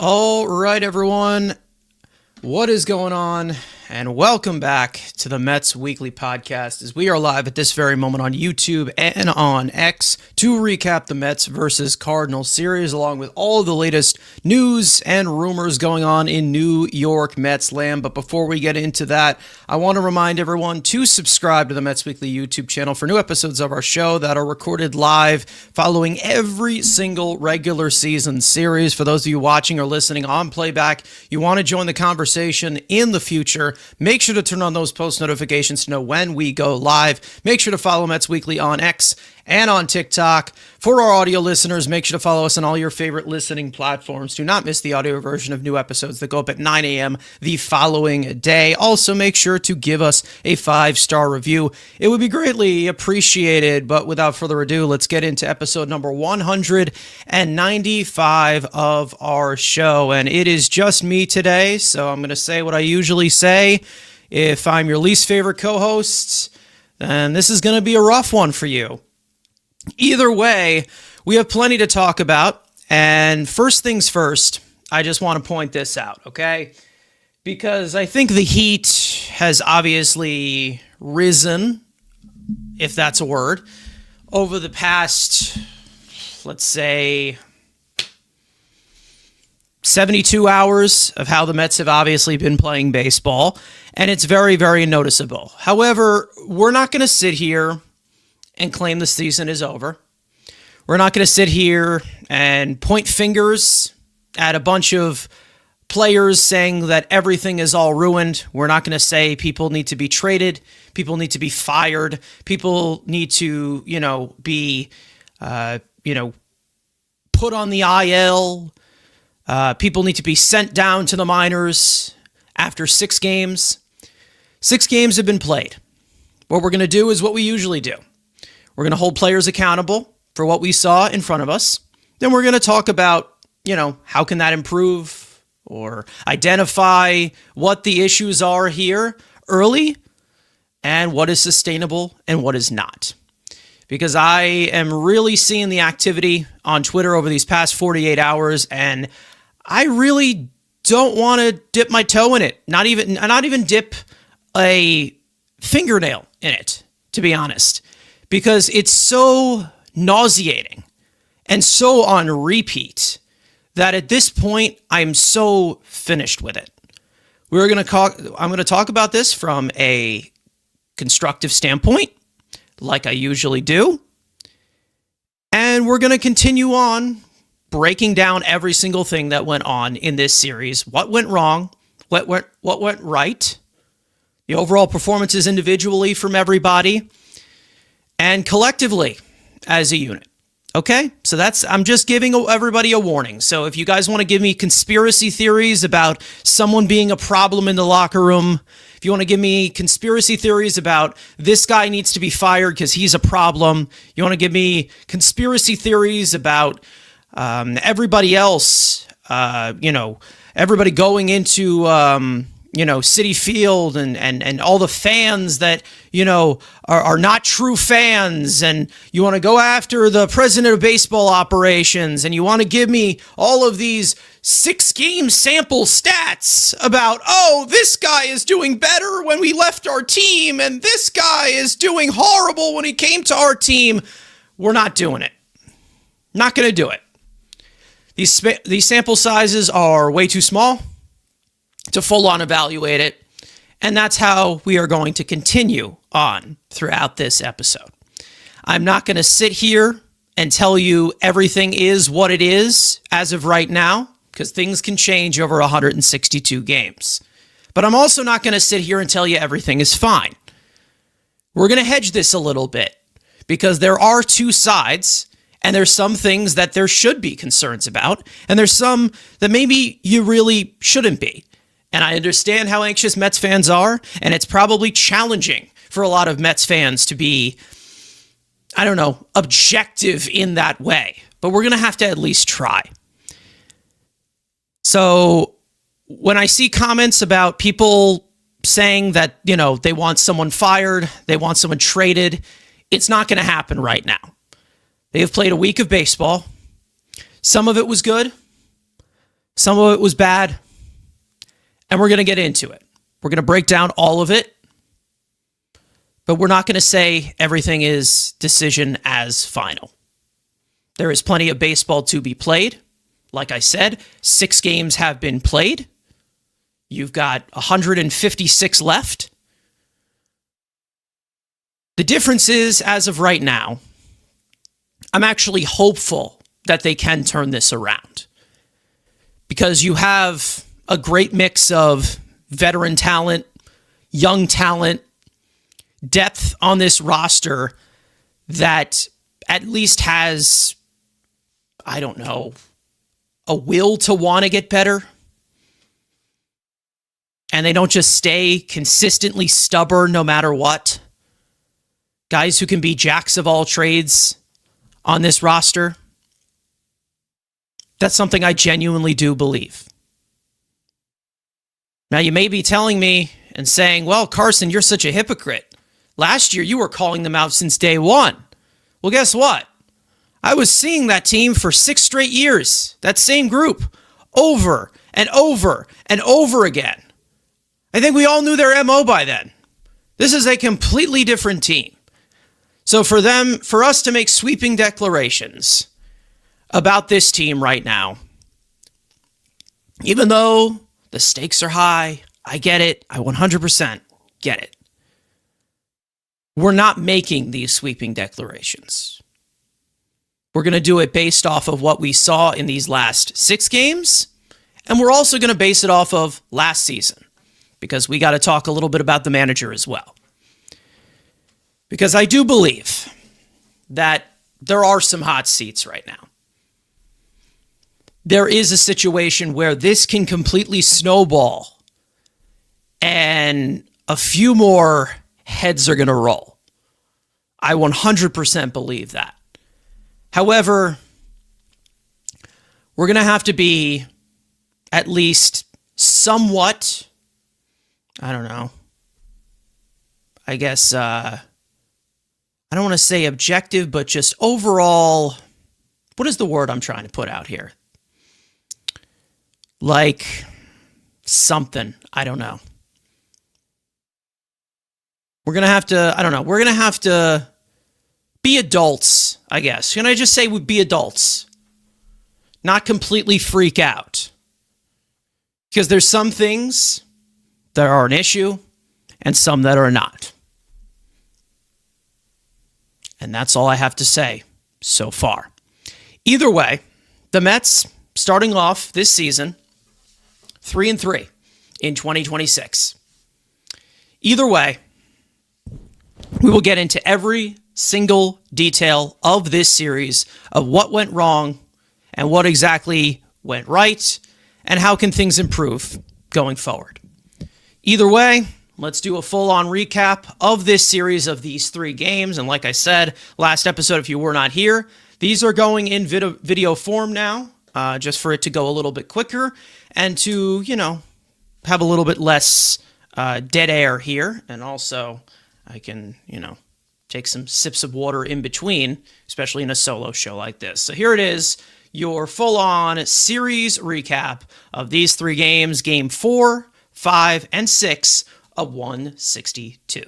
All right, everyone. What is going on? And welcome back to the Mets Weekly Podcast as we are live at this very moment on YouTube and on X to recap the Mets versus Cardinals series along with all of the latest news and rumors going on in New York Mets land. But before we get into that, I want to remind everyone to subscribe to the Mets Weekly YouTube channel for new episodes of our show that are recorded live following every single regular season series. For those of you watching or listening on playback, you want to join the conversation in the future, make sure to turn on those post notifications to know when we go live. Make sure to follow Mets Weekly on X and on TikTok. For our audio listeners, make sure to follow us on all your favorite listening platforms. Do not miss the audio version of new episodes that go up at 9 a.m. the following day. Also, make sure to give us a 5-star review. It would be greatly appreciated, but without further ado, let's get into episode number 195 of our show. And it is just me today, so I'm going to say what I usually say. If I'm your least favorite co-host, then this is going to be a rough one for you. Either way, we have plenty to talk about. And first things first, I just want to point this out, okay? Because I think the heat has obviously risen, if that's a word, over the past, let's say, 72 hours of how the Mets have obviously been playing baseball. And it's very, very noticeable. However, we're not going to sit here and claim the season is over. We're not going to sit here and point fingers at a bunch of players saying that everything is all ruined. We're not going to say people need to be traded, people need to be fired, people need to, be, put on the IL. People need to be sent down to the minors after 6 games. 6 games have been played. What we're going to do is what we usually do. We're going to hold players accountable for what we saw in front of us. Then we're going to talk about, how can that improve or identify what the issues are here early and what is sustainable and what is not. Because I am really seeing the activity on Twitter over these past 48 hours, and I really don't want to dip my toe in it. Not even dip a fingernail in it, to be honest. Because it's so nauseating and so on repeat that at this point, I'm so finished with it. I'm going to talk about this from a constructive standpoint, like I usually do. And we're going to continue on breaking down every single thing that went on in this series. What went wrong? What went right? The overall performances individually from everybody and collectively as a unit. Okay? So I'm just giving everybody a warning. So if you guys want to give me conspiracy theories about someone being a problem in the locker room, if you want to give me conspiracy theories about this guy needs to be fired because he's a problem, you want to give me conspiracy theories about everybody else, everybody going into, Citi Field and all the fans that, are not true fans, and you want to go after the president of baseball operations, and you want to give me all of these 6-game sample stats about, this guy is doing better when we left our team, and this guy is doing horrible when he came to our team. We're not doing it. Not going to do it. These sample sizes are way too small to full-on evaluate it, and that's how we are going to continue on throughout this episode. I'm not going to sit here and tell you everything is what it is as of right now, because things can change over 162 games. But I'm also not going to sit here and tell you everything is fine. We're going to hedge this a little bit, because there are two sides, and there's some things that there should be concerns about, and there's some that maybe you really shouldn't be. And I understand how anxious Mets fans are, and it's probably challenging for a lot of Mets fans to be, objective in that way. But we're going to have to at least try. So when I see comments about people saying that, they want someone fired, they want someone traded, it's not going to happen right now. They have played a week of baseball. Some of it was good. Some of it was bad, and we're going to get into it. We're going to break down all of it, but we're not going to say everything is decision as final. There is plenty of baseball to be played. Like I said, 6 games have been played. You've got 156 left. The difference is, as of right now, I'm actually hopeful that they can turn this around, because you have a great mix of veteran talent, young talent, depth on this roster that at least has, I don't know, a will to want to get better. And they don't just stay consistently stubborn no matter what. Guys who can be jacks of all trades on this roster. That's something I genuinely do believe. Now, you may be telling me and saying, well, Carson, you're such a hypocrite. Last year, you were calling them out since day one. Well, guess what? I was seeing that team for 6 straight years, that same group, over and over and over again. I think we all knew their MO by then. This is a completely different team. So for us to make sweeping declarations about this team right now, even though the stakes are high, I get it, I 100% get it. We're not making these sweeping declarations. We're going to do it based off of what we saw in these last 6 games, and we're also going to base it off of last season, because we got to talk a little bit about the manager as well. Because I do believe that there are some hot seats right now. There is a situation where this can completely snowball and a few more heads are going to roll. I 100% believe that. However, we're going to have to be at least somewhat, I don't know, I guess, I don't want to say objective, but just overall, what is the word I'm trying to put out here? Like something, I don't know. We're going to have to, I don't know, we're going to have to be adults, I guess. Can I just say we be adults? Not completely freak out. Because there's some things that are an issue and some that are not. And that's all I have to say so far. Either way, the Mets, starting off this season, 3-3 in 2026. Either way, we will get into every single detail of this series of what went wrong and what exactly went right and how can things improve going forward. Either way, let's do a full-on recap of this series of these 3 games. And like I said, last episode, if you were not here, these are going in video form now, just for it to go a little bit quicker and to, have a little bit less dead air here. And also, I can, take some sips of water in between, especially in a solo show like this. So here it is, your full-on series recap of these 3 games, Game 4, 5, and 6 of 162.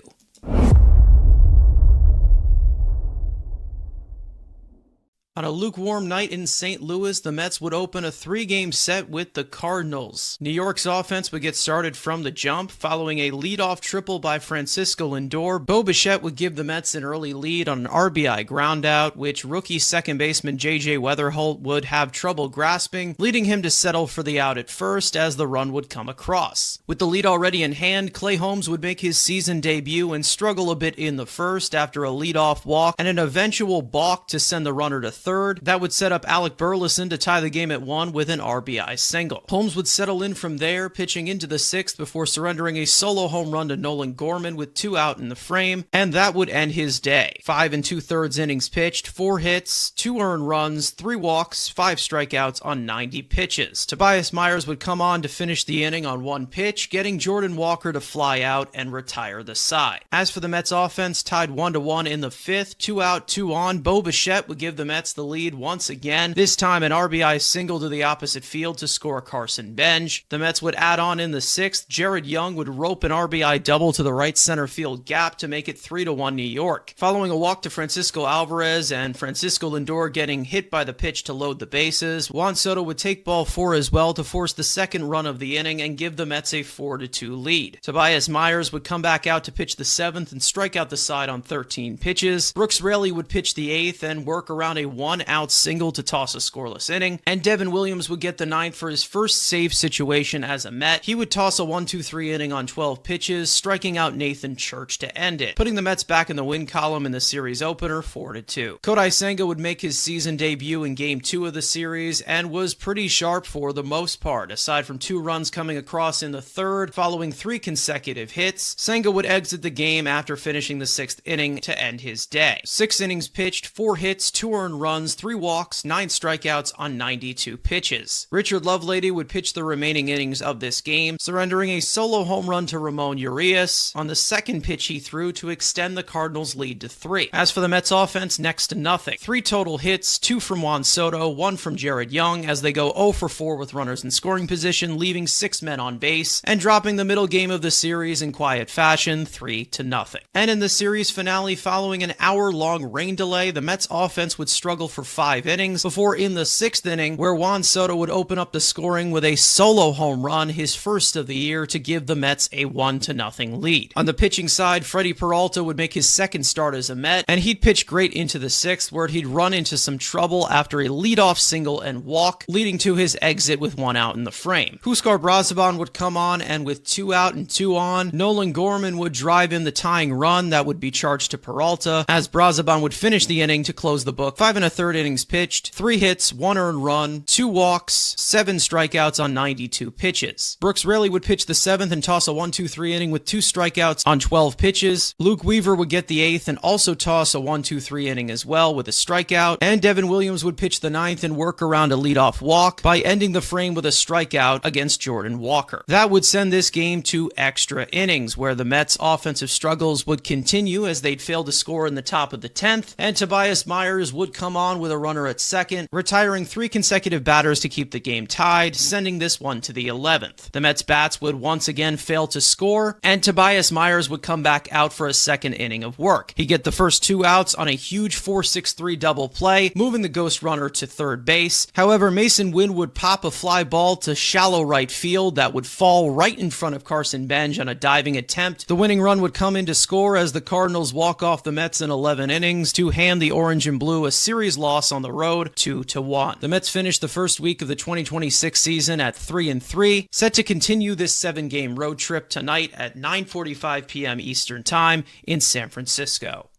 On a lukewarm night in St. Louis, the Mets would open a 3-game set with the Cardinals. New York's offense would get started from the jump. Following a leadoff triple by Francisco Lindor, Bo Bichette would give the Mets an early lead on an RBI groundout, which rookie second baseman J.J. Weatherholt would have trouble grasping, leading him to settle for the out at first as the run would come across. With the lead already in hand, Clay Holmes would make his season debut and struggle a bit in the first after a leadoff walk and an eventual balk to send the runner to third. That would set up Alec Burleson to tie the game at 1 with an RBI single. Holmes would settle in from there, pitching into the 6th before surrendering a solo home run to Nolan Gorman with 2 out in the frame, and that would end his day. 5 2/3 innings pitched, 4 hits, 2 earned runs, 3 walks, 5 strikeouts on 90 pitches. Tobias Myers would come on to finish the inning on 1 pitch, getting Jordan Walker to fly out and retire the side. As for the Mets offense, tied 1-1 in the 5th, 2 out, 2 on, Bo Bichette would give the Mets the lead once again, this time an RBI single to the opposite field to score Carson Benj. The Mets would add on in the 6th. Jared Young would rope an RBI double to the right center field gap to make it 3-1 New York. Following a walk to Francisco Alvarez and Francisco Lindor getting hit by the pitch to load the bases, Juan Soto would take ball 4 as well to force the second run of the inning and give the Mets a 4-2 lead. Tobias Myers would come back out to pitch the 7th and strike out the side on 13 pitches. Brooks Raley would pitch the 8th and work around a 1-out single to toss a scoreless inning. And Devin Williams would get the 9th for his first save situation as a Met. He would toss a 1-2-3 inning on 12 pitches, striking out Nathan Church to end it, putting the Mets back in the win column in the series opener 4-2. Kodai Senga would make his season debut in Game 2 of the series and was pretty sharp for the most part. Aside from 2 runs coming across in the 3rd, following 3 consecutive hits, Senga would exit the game after finishing the 6th inning to end his day. 6 innings pitched, 4 hits, 2 earned runs, 3 walks, 9 strikeouts on 92 pitches. Richard Lovelady would pitch the remaining innings of this game, surrendering a solo home run to Ramon Urias on the 2nd pitch he threw to extend the Cardinals' lead to 3. As for the Mets offense, next to nothing. 3 total hits, 2 from Juan Soto, 1 from Jared Young, as they go 0 for 4 with runners in scoring position, leaving 6 men on base, and dropping the middle game of the series in quiet fashion, 3-0. And in the series finale, following an hour-long rain delay, the Mets offense would struggle for 5 innings before in the 6th inning, where Juan Soto would open up the scoring with a solo home run, his first of the year, to give the Mets a 1-0 lead. On the pitching side, Freddie Peralta would make his 2nd start as a Met, and he'd pitch great into the 6th, where he'd run into some trouble after a leadoff single and walk, leading to his exit with 1 out in the frame. Huskar Brazaban would come on, and with 2 out and 2 on, Nolan Gorman would drive in the tying run that would be charged to Peralta, as Brazaban would finish the inning to close the book. 5 1/3 innings pitched, 3 hits, 1 earned run, 2 walks, 7 strikeouts on 92 pitches. Brooks Raley would pitch the 7th and toss a 1-2-3 inning with 2 strikeouts on 12 pitches. Luke Weaver would get the 8th and also toss a 1-2-3 inning as well with a strikeout. And Devin Williams would pitch the 9th and work around a leadoff walk by ending the frame with a strikeout against Jordan Walker. That would send this game to extra innings, where the Mets' offensive struggles would continue as they'd fail to score in the top of the 10th, and Tobias Myers would come on with a runner at 2nd, retiring 3 consecutive batters to keep the game tied, sending this one to the 11th. The Mets' bats would once again fail to score, and Tobias Myers would come back out for a 2nd inning of work. He'd get the first 2 outs on a huge 4-6-3 double play, moving the ghost runner to 3rd base. However, Mason Wynn would pop a fly ball to shallow right field that would fall right in front of Carson Benj on a diving attempt. The winning run would come in to score as the Cardinals walk off the Mets in 11 innings to hand the Orange and Blue a series loss on the road, 2-1. The Mets finished the first week of the 2026 season at 3-3, set to continue this 7-game road trip tonight at 9:45 p.m. Eastern Time in San Francisco.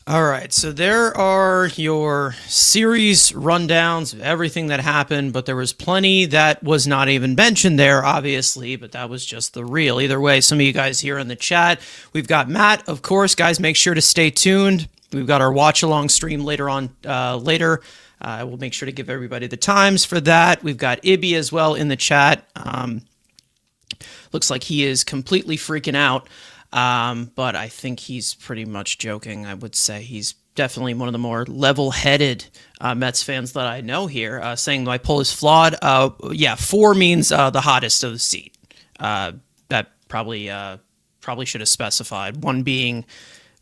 All right, so there are your series rundowns of everything that happened, but there was plenty that was not even mentioned there, obviously, but that was just the real. Either way, some of you guys here in the chat, we've got Matt, of course. Guys, make sure to stay tuned. We've got our watch-along stream later on. We'll make sure to give everybody the times for that. We've got Ibby as well in the chat. Looks like he is completely freaking out. But I think he's pretty much joking. I would say he's definitely one of the more level-headed Mets fans that I know here, saying my poll is flawed. 4 means the hottest of the seat. That probably should have specified. 1 being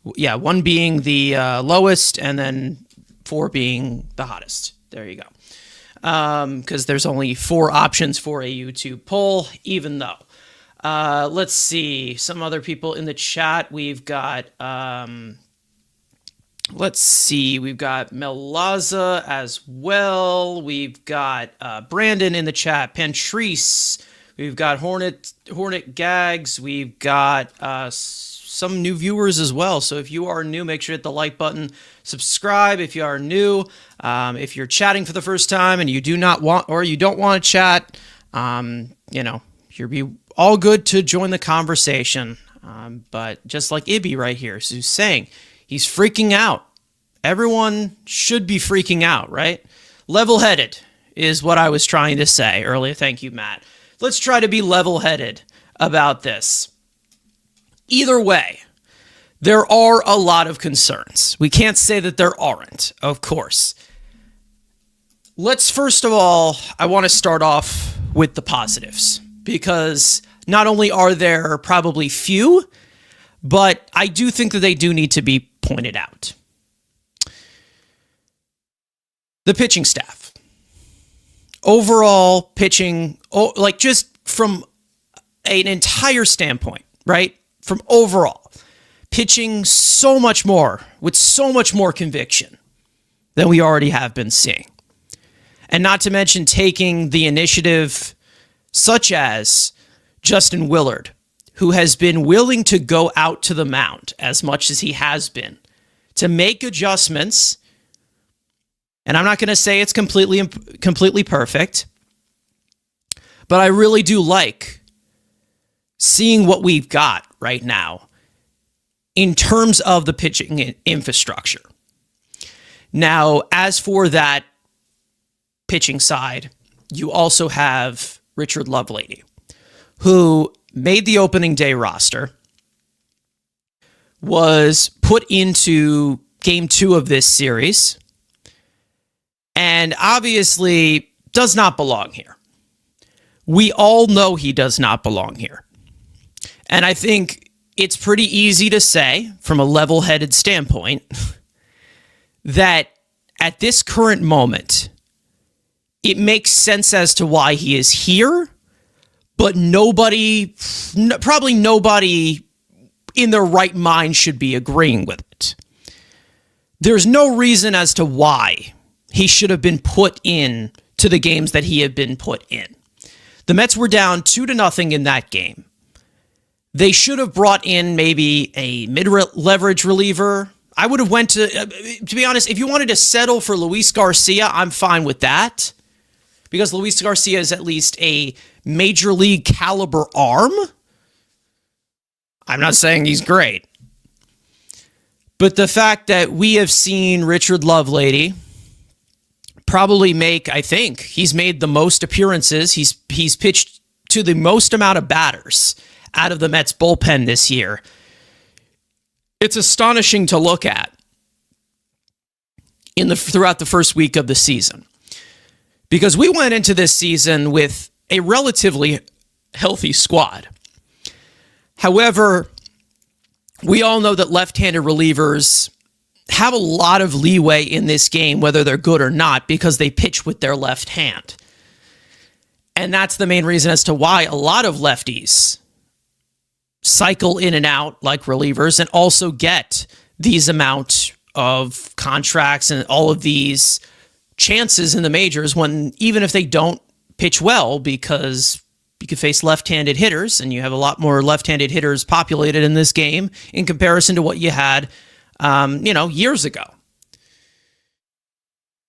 the lowest, and then 4 being the hottest. There you go. Because there's only 4 options for a YouTube poll, even though. Let's see, some other people in the chat. We've got, we've got Melaza as well. We've got Brandon in the chat, Pantrice. We've got Hornet Gags. We've got some new viewers as well. So if you are new, make sure to hit the like button. Subscribe if you are new. If you're chatting for the first time and you don't want to chat, you'll be all good to join the conversation. But just like Ibby right here, who's saying he's freaking out. Everyone should be freaking out, right? Level-headed is what I was trying to say earlier. Thank you, Matt. Let's try to be level-headed about this. Either way, There are a lot of concerns. We can't say that there aren't, of course. Let's first of all, I want to start off with the positives, because not only are there probably few, but I do think that they do need to be pointed out. The pitching staff. Overall pitching, like just from an entire standpoint, right? From overall, pitching so much more, with so much more conviction than we already have been seeing. And not to mention taking the initiative such as Justin Willard, who has been willing to go out to the mound as much as he has been to make adjustments. And I'm not going to say it's completely perfect, but I really do like seeing what we've got right now in terms of the pitching infrastructure. Now, as for that pitching side, you also have Richard Lovelady, who made the opening day roster, was put into game 2 of this series, and obviously does not belong here. We all know he does not belong here. And I think it's pretty easy to say, from a level-headed standpoint, that at this current moment, it makes sense as to why he is here, but probably nobody in their right mind should be agreeing with it. There's no reason as to why he should have been put in to the games that he had been put in. The Mets were down 2-0 in that game. They should have brought in maybe a mid-leverage reliever. I would have went to be honest, if you wanted to settle for Luis Garcia, I'm fine with that, because Luis Garcia is at least a major league caliber arm. I'm not saying he's great, but the fact that we have seen Richard Lovelady probably I think he's made the most appearances. He's pitched to the most amount of batters out of the Mets bullpen this year. It's astonishing to look at throughout the first week of the season, because we went into this season with a relatively healthy squad. However, we all know that left-handed relievers have a lot of leeway in this game, whether they're good or not, because they pitch with their left hand. And that's the main reason as to why a lot of lefties cycle in and out like relievers and also get these amount of contracts and all of these chances in the majors, when even if they don't pitch well, because you could face left-handed hitters, and you have a lot more left-handed hitters populated in this game in comparison to what you had years ago.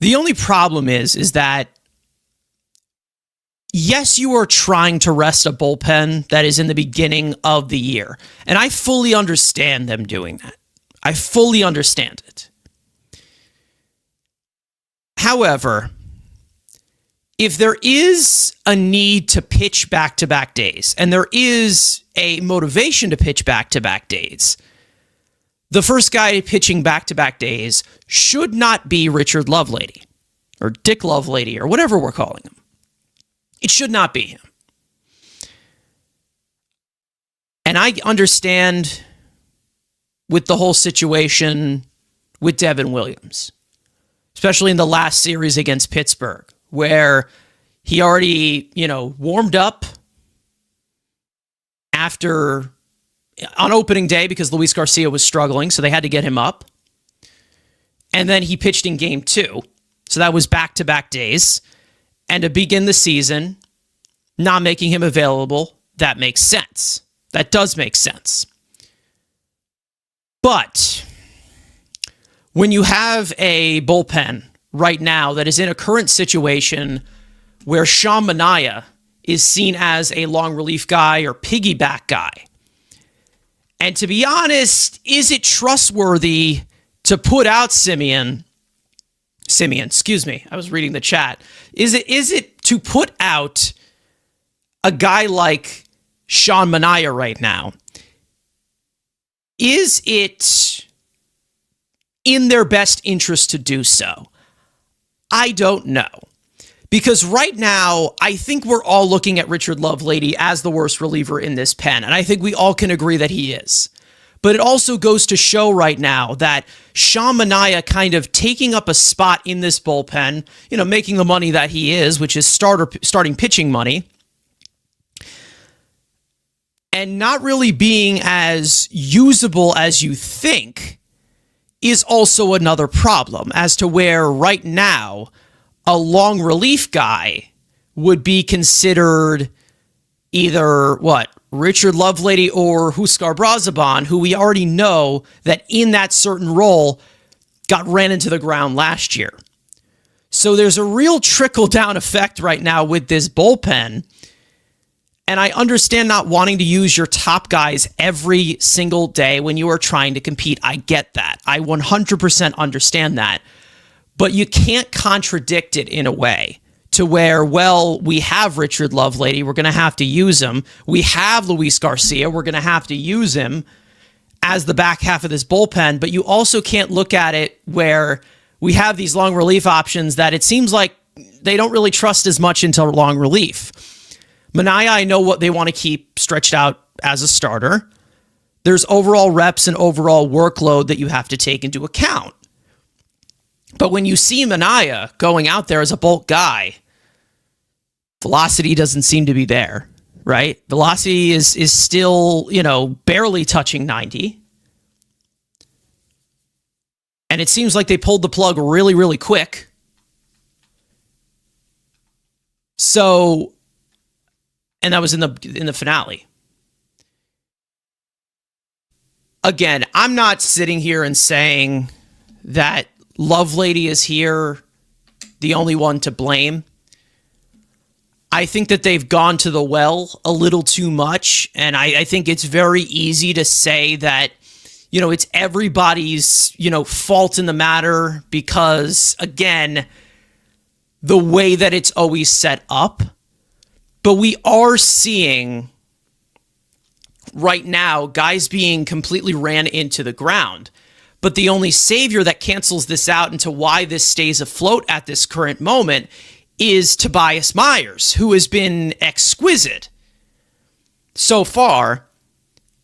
The only problem is that, yes, you are trying to rest a bullpen that is in the beginning of the year. And I fully understand them doing that. I fully understand it. However, if there is a need to pitch back-to-back days, and there is a motivation to pitch back-to-back days, the first guy pitching back-to-back days should not be Richard Lovelady, or Dick Lovelady, or whatever we're calling him. It should not be him. And I understand with the whole situation with Devin Williams, especially in the last series against Pittsburgh, where he already, warmed up on opening day because Luis Garcia was struggling, so they had to get him up. And then he pitched in game 2. So that was back-to-back days. And to begin the season, not making him available, that makes sense. That does make sense. But when you have a bullpen right now that is in a current situation where Sean Manaea is seen as a long relief guy or piggyback guy, and to be honest, is it trustworthy to put out Simeon, excuse me, I was reading the chat. Is it to put out a guy like Sean Manaea right now? is it in their best interest to do so? I don't know. Because right now, I think we're all looking at Richard Lovelady as the worst reliever in this pen, and I think we all can agree that he is. But it also goes to show right now that Sean Manaea kind of taking up a spot in this bullpen, making the money that he is, which is starting pitching money, and not really being as usable as you think is also another problem as to where right now a long relief guy would be considered either Richard Lovelady or Huskar Brazaban, who we already know that in that certain role got ran into the ground last year. So there's a real trickle-down effect right now with this bullpen. And I understand not wanting to use your top guys every single day when you are trying to compete. I get that. I 100% understand that. But you can't contradict it in a way to where, we have Richard Lovelady, we're going to have to use him. We have Luis Garcia, we're going to have to use him as the back half of this bullpen. But you also can't look at it where we have these long relief options that it seems like they don't really trust as much into long relief. Manaea, I know what they want to keep stretched out as a starter. There's overall reps and overall workload that you have to take into account. But when you see Manaea going out there as a bulk guy, velocity doesn't seem to be there, right? Velocity is still, barely touching 90. And it seems like they pulled the plug really, really quick. So, and that was in the finale. Again, I'm not sitting here and saying that Lovelady is here the only one to blame. I think that they've gone to the well a little too much, and I think it's very easy to say that, it's everybody's, fault in the matter because, again, the way that it's always set up. But we are seeing right now guys being completely ran into the ground. But the only savior that cancels this out into why this stays afloat at this current moment is Tobias Myers, who has been exquisite so far,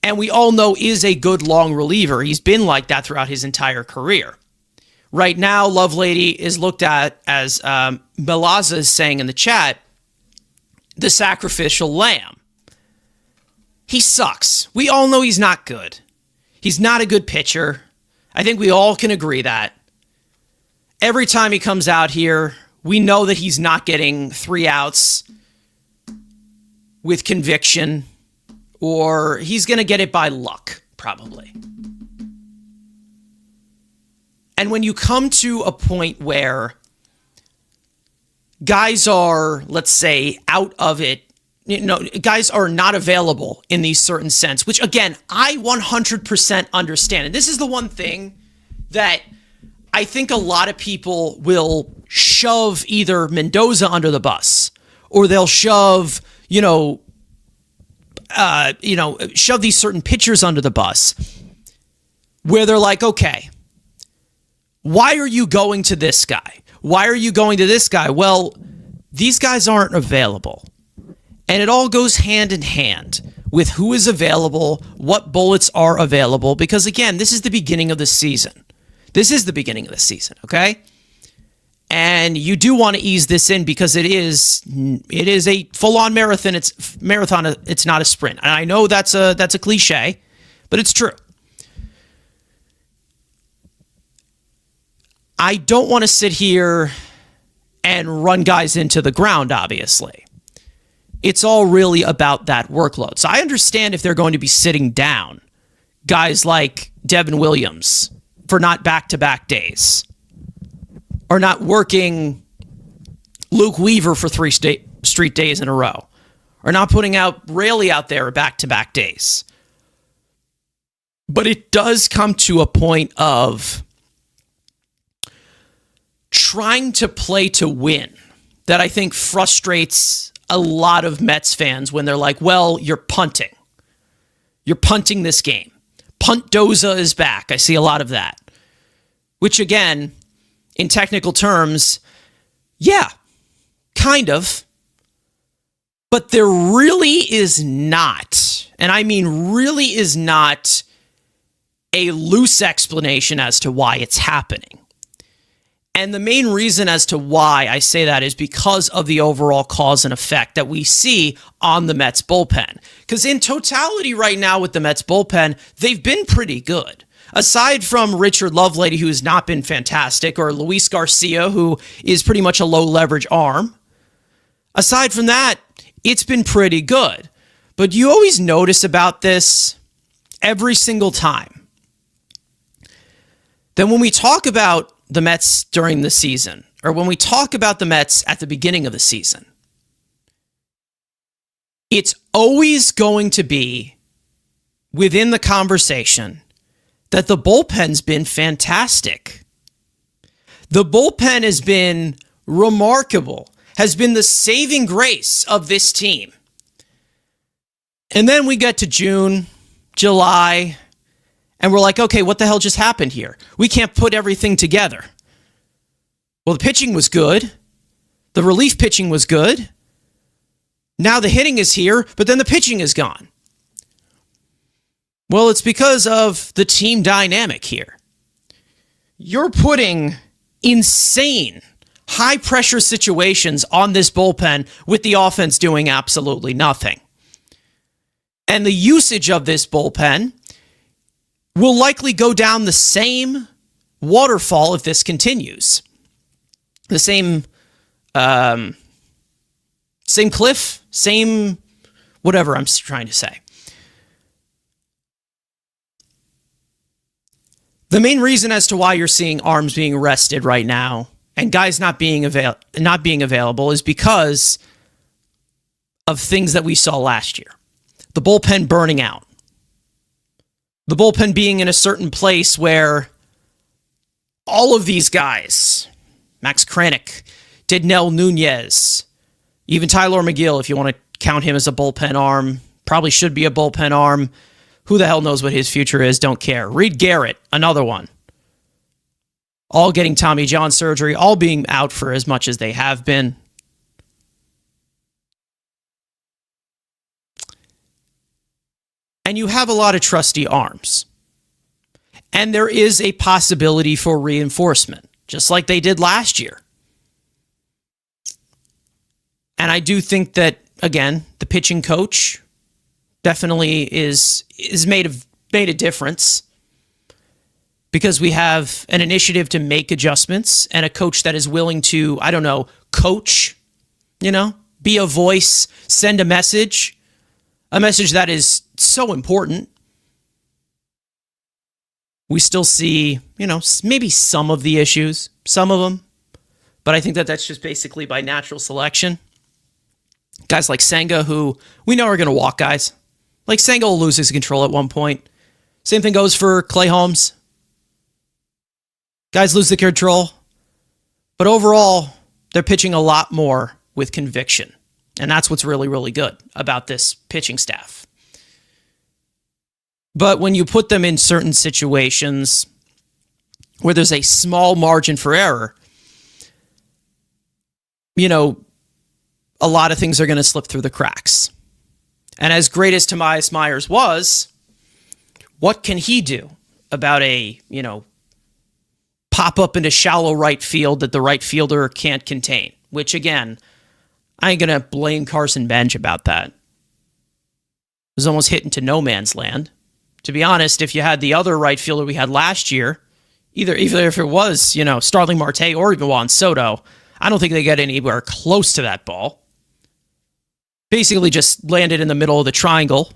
and we all know is a good long reliever. He's been like that throughout his entire career. Right now, Lovelady is looked at as, Mendoza is saying in the chat, the sacrificial lamb. He sucks. We all know he's not good. He's not a good pitcher. I think we all can agree that. Every time he comes out here, we know that he's not getting 3 outs with conviction, or he's going to get it by luck, probably. And when you come to a point where guys are, let's say, out of it, guys are not available in these certain sense, which again, I 100% understand. And this is the one thing that I think a lot of people will shove either Mendoza under the bus or they'll shove, shove these certain pitchers under the bus where they're like, okay, why are you going to this guy? Why are you going to this guy? Well, these guys aren't available. And it all goes hand in hand with who is available, what bullets are available, because again, this is the beginning of the season. This is the beginning of the season, okay? And you do want to ease this in because it is a full-on marathon. It's not a sprint. And I know that's a cliche, but it's true. I don't want to sit here and run guys into the ground, obviously. It's all really about that workload. So I understand if they're going to be sitting down guys like Devin Williams for not back-to-back days, or not working Luke Weaver for 3 straight days in a row, or not putting out Rayleigh out there back-to-back days. But it does come to a point of trying to play to win that I think frustrates a lot of Mets fans when they're like, well, you're punting. You're punting this game. Mendoza is back. I see a lot of that. Which, again, in technical terms, yeah, kind of. But there really is not, and I mean really is not, a loose explanation as to why it's happening. And the main reason as to why I say that is because of the overall cause and effect that we see on the Mets bullpen. Because in totality right now with the Mets bullpen, they've been pretty good. Aside from Richard Lovelady, who has not been fantastic, or Luis Garcia, who is pretty much a low leverage arm. Aside from that, it's been pretty good. But you always notice about this every single time. Then when we talk about the Mets during the season, or when we talk about the Mets at the beginning of the season, it's always going to be within the conversation that the bullpen's been fantastic. The bullpen has been remarkable, has been the saving grace of this team. And then we get to June, July, and we're like, okay, what the hell just happened here? We can't put everything together. Well, the pitching was good. The relief pitching was good. Now the hitting is here, but then the pitching is gone. Well, it's because of the team dynamic here. You're putting insane high-pressure situations on this bullpen with the offense doing absolutely nothing. And the usage of this bullpen will likely go down the same waterfall if this continues. The same cliff, same whatever I'm trying to say. The main reason as to why you're seeing arms being rested right now and guys not being available is because of things that we saw last year. The bullpen burning out. The bullpen being in a certain place where all of these guys, Max Kranick, Didnell Nunez, even Tyler McGill, if you want to count him as a bullpen arm, probably should be a bullpen arm. Who the hell knows what his future is? Don't care. Reed Garrett, another one. All getting Tommy John surgery, all being out for as much as they have been. And you have a lot of trusty arms. And there is a possibility for reinforcement, just like they did last year. And I do think that, again, the pitching coach definitely is made a difference, because we have an initiative to make adjustments and a coach that is willing to, coach, be a voice, send a message that is so important. We still see, maybe some of the issues, some of them, but I think that that's just basically by natural selection. Guys like Senga, who we know are going to walk guys. Like, Senga will lose his control at one point. Same thing goes for Clay Holmes. Guys lose the control. But overall, they're pitching a lot more with conviction. And that's what's really, really good about this pitching staff. But when you put them in certain situations where there's a small margin for error, a lot of things are going to slip through the cracks. And as great as Tobias Myers was, what can he do about a, pop up into shallow right field that the right fielder can't contain? Which, again, I ain't going to blame Carson Bench about that. It was almost hit into no man's land. To be honest, if you had the other right fielder we had last year, either if it was, Starling Marte or even Juan Soto, I don't think they get anywhere close to that ball. Basically just landed in the middle of the triangle.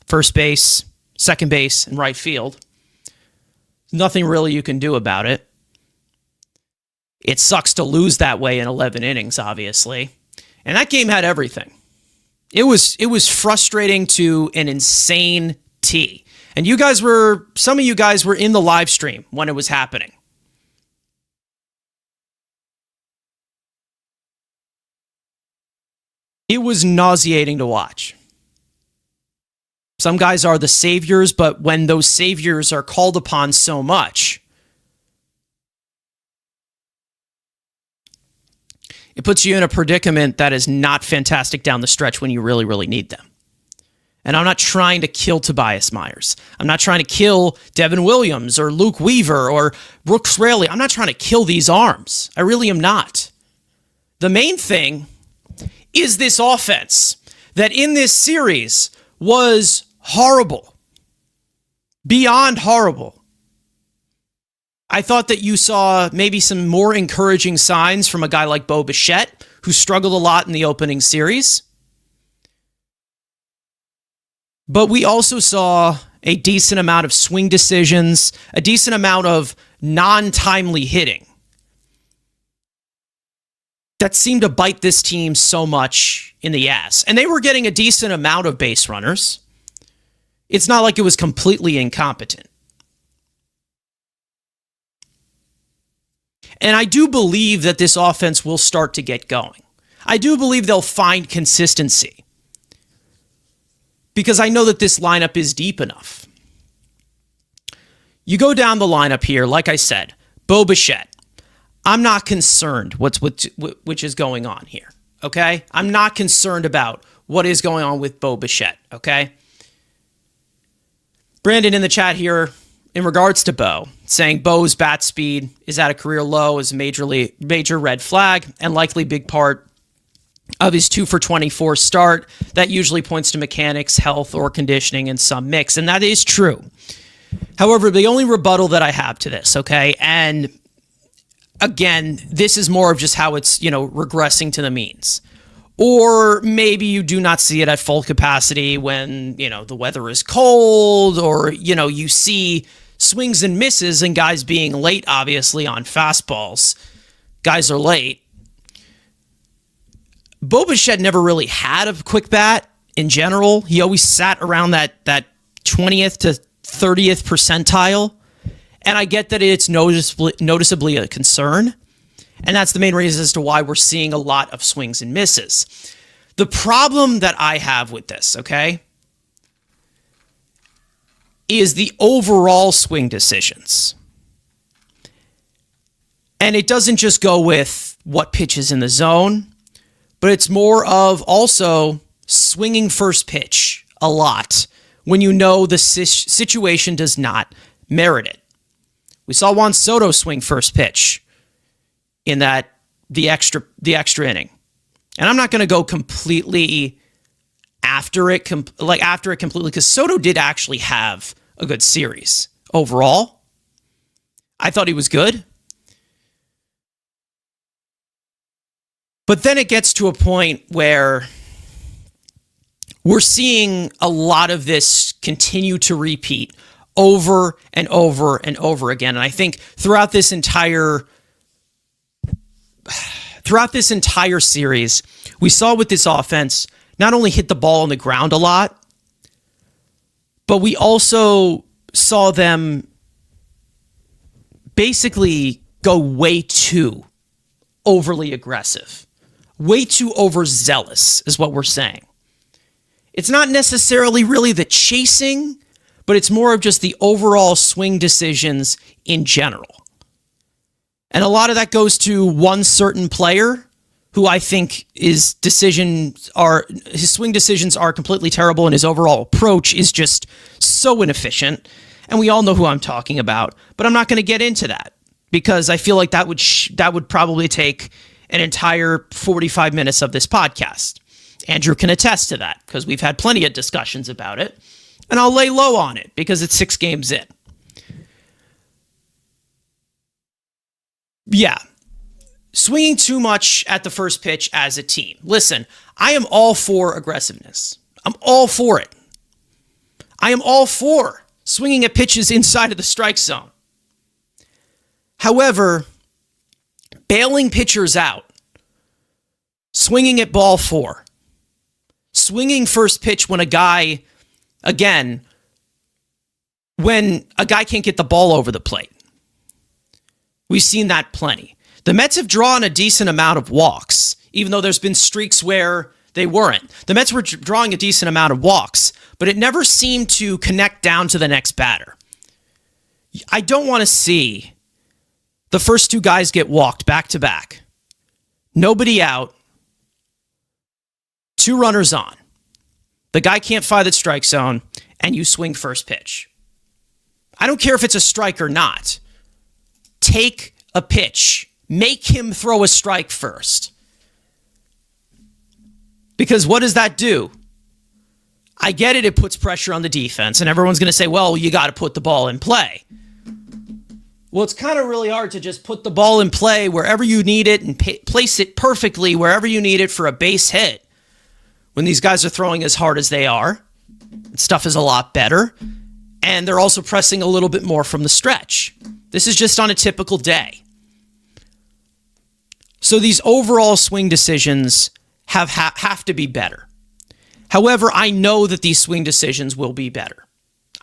First base, second base, and right field. Nothing really you can do about it. It sucks to lose that way in 11 innings, obviously. And that game had everything. It was frustrating to an insane T. And some of you guys were in the live stream when it was happening. It was nauseating to watch. Some guys are the saviors, but when those saviors are called upon so much, it puts you in a predicament that is not fantastic down the stretch when you really, really need them. And I'm not trying to kill Tobias Myers. I'm not trying to kill Devin Williams or Luke Weaver or Brooks Raley. I'm not trying to kill these arms. I really am not. The main thing is this offense that in this series was horrible. Beyond horrible. I thought that you saw maybe some more encouraging signs from a guy like Bo Bichette, who struggled a lot in the opening series. But we also saw a decent amount of swing decisions, a decent amount of non-timely hitting that seemed to bite this team so much in the ass. And they were getting a decent amount of base runners. It's not like it was completely incompetent. And I do believe that this offense will start to get going. I do believe they'll find consistency, because I know that this lineup is deep enough. You go down the lineup here, like I said, Bo Bichette. I'm not concerned which is going on here, okay? I'm not concerned about what is going on with Bo Bichette, okay? Brandon in the chat here, in regards to Bo, saying Bo's bat speed is at a career low is a major red flag and likely big part of his 2 for 24 start. That usually points to mechanics, health, or conditioning in some mix, and that is true. However, the only rebuttal that I have to this, okay, and again, this is more of just how it's, regressing to the means. Or maybe you do not see it at full capacity when, the weather is cold, or, you see swings and misses and guys being late, obviously, on fastballs. Guys are late. Bo Bichette never really had a quick bat in general. He always sat around that 20th to 30th percentile. And I get that it's noticeably a concern. And that's the main reason as to why we're seeing a lot of swings and misses. The problem that I have with this, okay, is the overall swing decisions. And it doesn't just go with what pitch is in the zone, but it's more of also swinging first pitch a lot when you know the situation does not merit it. We saw Juan Soto swing first pitch in the extra inning. And I'm not going to go completely after it completely, because Soto did actually have a good series overall. I thought he was good. But then it gets to a point where we're seeing a lot of this continue to repeat over and over and over again. And I think throughout this entire series, we saw with this offense not only hit the ball on the ground a lot, but we also saw them basically go way too overly aggressive. Way too overzealous is what we're saying. It's not necessarily really the chasing, but it's more of just the overall swing decisions in general. And a lot of that goes to one certain player who I think his swing decisions are completely terrible, and his overall approach is just so inefficient. And we all know who I'm talking about, but I'm not going to get into that because I feel like that would probably take an entire 45 minutes of this podcast. Andrew can attest to that because we've had plenty of discussions about it, and I'll lay low on it because it's 6 games in. Yeah. Swinging too much at the first pitch as a team. Listen, I am all for aggressiveness. I'm all for it. I am all for swinging at pitches inside of the strike zone. However, bailing pitchers out, swinging at ball 4, swinging first pitch when a guy can't get the ball over the plate. We've seen that plenty. The Mets have drawn a decent amount of walks, even though there's been streaks where They weren't. The Mets were drawing a decent amount of walks, but it never seemed to connect down to the next batter. I don't want to see the first two guys get walked back to back. Nobody out. 2 runners on. The guy can't find the strike zone, and you swing first pitch. I don't care if it's a strike or not. Take a pitch. Make him throw a strike first. Because what does that do? I get it, it puts pressure on the defense, and everyone's going to say, well, you got to put the ball in play. Well, it's kind of really hard to just put the ball in play wherever you need it and place it perfectly wherever you need it for a base hit. When these guys are throwing as hard as they are, stuff is a lot better, and they're also pressing a little bit more from the stretch. This is just on a typical day. So these overall swing decisions have to be better. However, I know that these swing decisions will be better.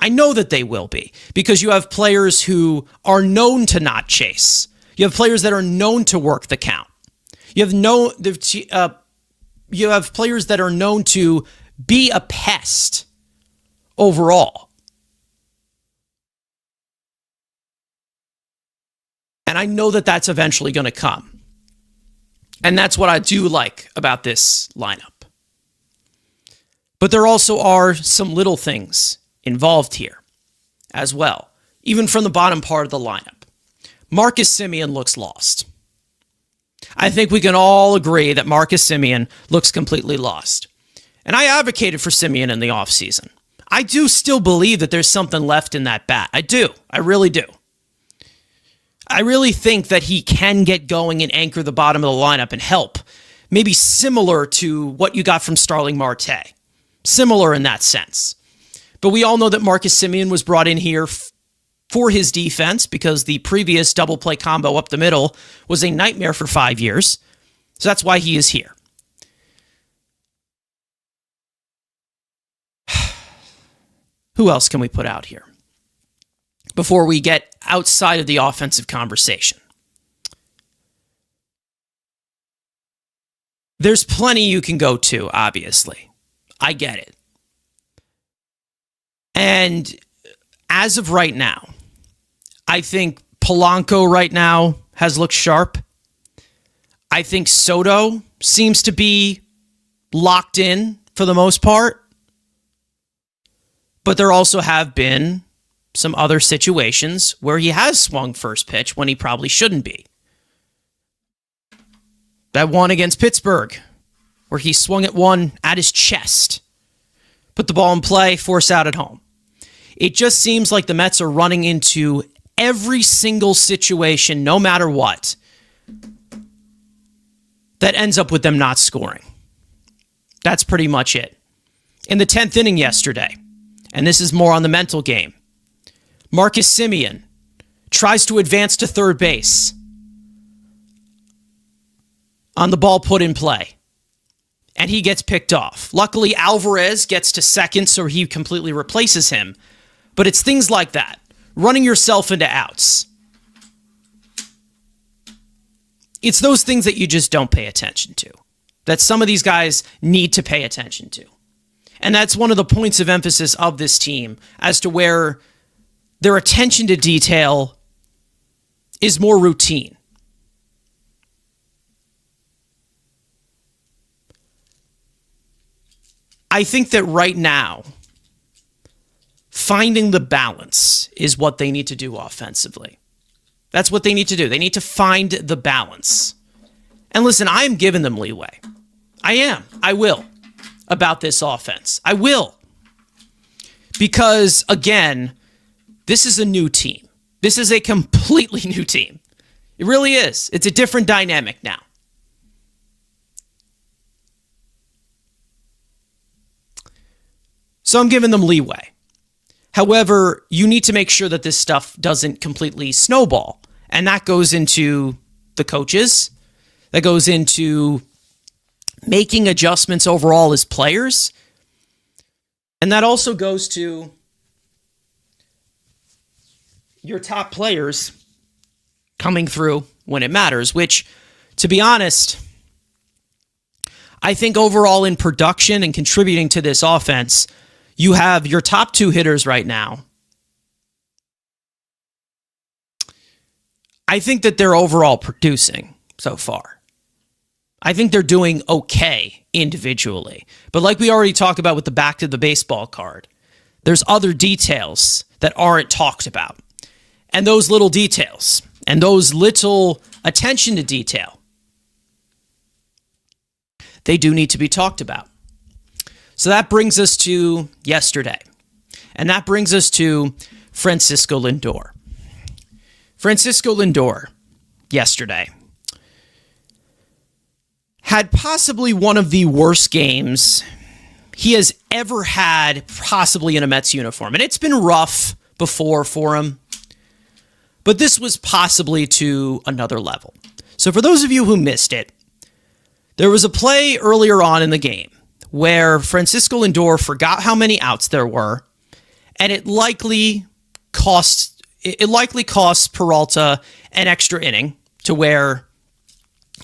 I know that they will be, because you have players who are known to not chase. You have players that are known to work the count. You have players that are known to be a pest overall. And I know that that's eventually going to come. And that's what I do like about this lineup. But there also are some little things involved here as well, even from the bottom part of the lineup. Marcus Semien looks lost. I think we can all agree that Marcus Semien looks completely lost. And I advocated for Semien in the offseason. I do still believe that there's something left in that bat. I do. I really do. I really think that he can get going and anchor the bottom of the lineup and help. Maybe similar to what you got from Starling Marte. Similar in that sense. But we all know that Marcus Semien was brought in here for his defense because the previous double play combo up the middle was a nightmare for 5 years. So that's why he is here. Who else can we put out here before we get outside of the offensive conversation? There's plenty you can go to, obviously. I get it. And as of right now, I think Polanco right now has looked sharp. I think Soto seems to be locked in for the most part. But there also have been some other situations where he has swung first pitch when he probably shouldn't be. That one against Pittsburgh, where he swung at one at his chest, put the ball in play, force out at home. It just seems like the Mets are running into every single situation, no matter what, that ends up with them not scoring. That's pretty much it. In the 10th inning yesterday, and this is more on the mental game, Marcus Semien tries to advance to third base on the ball put in play, and he gets picked off. Luckily, Alvarez gets to second, so he completely replaces him. But it's things like that, running yourself into outs. It's those things that you just don't pay attention to, that some of these guys need to pay attention to. And that's one of the points of emphasis of this team as to where their attention to detail is more routine. I think that right now, finding the balance is what they need to do offensively. That's what they need to do. They need to find the balance. And listen, I am giving them leeway. I am. I will. About this offense. I will. Because, again, this is a new team. This is a completely new team. It really is. It's a different dynamic now. So I'm giving them leeway. However, you need to make sure that this stuff doesn't completely snowball. And that goes into the coaches. That goes into making adjustments overall as players. And that also goes to your top players coming through when it matters, which, to be honest, I think overall in production and contributing to this offense, you have your top two hitters right now. I think that they're overall producing so far. I think they're doing okay individually. But like we already talked about with the back to the baseball card, there's other details that aren't talked about. And those little details and those little attention to detail, they do need to be talked about. So that brings us to yesterday. And that brings us to Francisco Lindor. Francisco Lindor, yesterday, had possibly one of the worst games he has ever had, possibly in a Mets uniform. And it's been rough before for him, but this was possibly to another level. So for those of you who missed it, there was a play earlier on in the game where Francisco Lindor forgot how many outs there were, and it likely cost Peralta an extra inning to where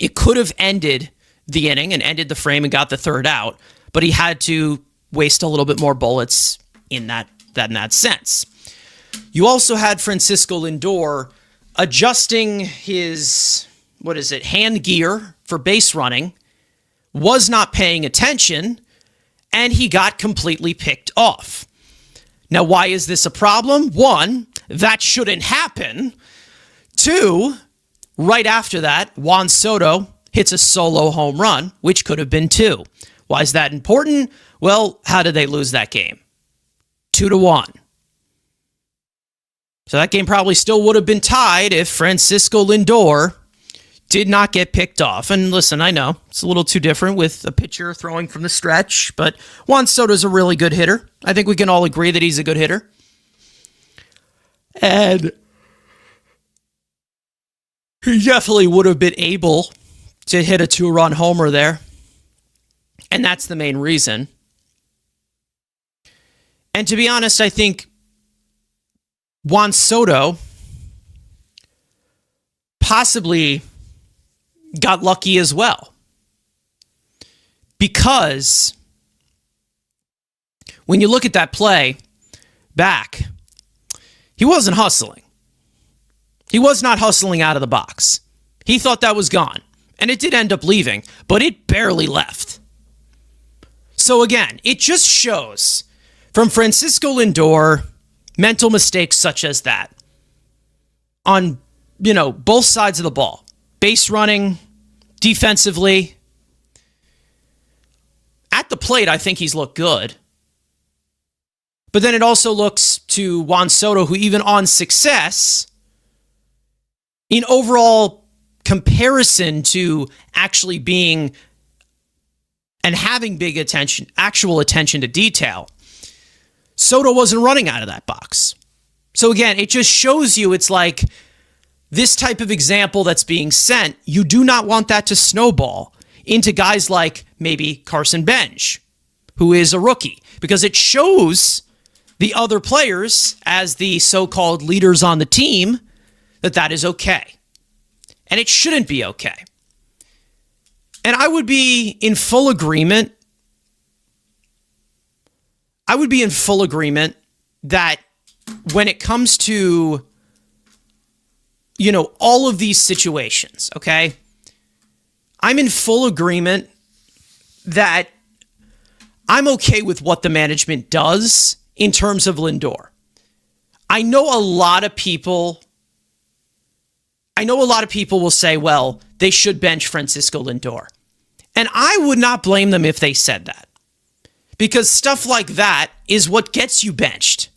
it could have ended the inning and ended the frame and got the third out, but he had to waste a little bit more bullets in that sense. You also had Francisco Lindor adjusting his, hand gear for base running, was not paying attention, and he got completely picked off. Now, why is this a problem? One, that shouldn't happen. Two, right after that, Juan Soto hits a solo home run, which could have been two. Why is that important? Well, how did they lose that game? 2-1. So that game probably still would have been tied if Francisco Lindor did not get picked off. And listen, I know it's a little too different with a pitcher throwing from the stretch, but Juan Soto's a really good hitter. I think we can all agree that he's a good hitter. And he definitely would have been able to hit a 2-run homer there. And that's the main reason. And to be honest, I think Juan Soto possibly got lucky as well. Because when you look at that play back, he wasn't hustling. He was not hustling out of the box. He thought that was gone. And it did end up leaving, but it barely left. So again, it just shows from Francisco Lindor mental mistakes such as that on, both sides of the ball. Base running, defensively. At the plate, I think he's looked good. But then it also looks to Juan Soto, who even on success, in overall comparison to actually being and having big attention, actual attention to detail, Soto wasn't running out of that box. So again, it just shows you it's like this type of example that's being sent, you do not want that to snowball into guys like maybe Carson Bench, who is a rookie, because it shows the other players as the so-called leaders on the team that is okay. And it shouldn't be okay. And I would be in full agreement. That when it comes to, all of these situations, okay? I'm in full agreement that I'm okay with what the management does in terms of Lindor. I know a lot of people will say, well, they should bench Francisco Lindor. And I would not blame them if they said that. Because stuff like that is what gets you benched.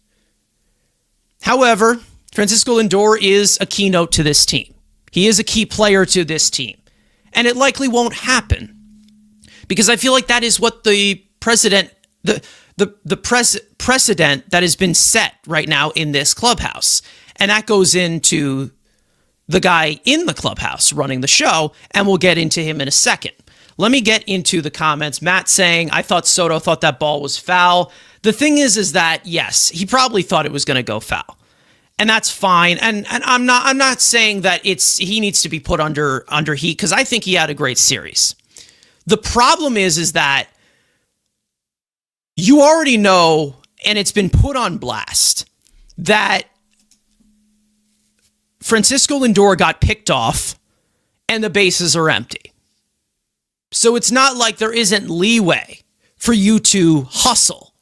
However, Francisco Lindor is a keynote to this team. He is a key player to this team. And it likely won't happen. Because I feel like that is what the precedent that has been set right now in this clubhouse. And that goes into the guy in the clubhouse running the show, and we'll get into him in a second. Let me get into the comments. Matt saying, I thought Soto thought that ball was foul. The thing is that, yes, he probably thought it was going to go foul. And that's fine. And I'm not saying that he needs to be put under heat, because I think he had a great series. The problem is that you already know, and it's been put on blast, that Francisco Lindor got picked off and the bases are empty. So it's not like there isn't leeway for you to hustle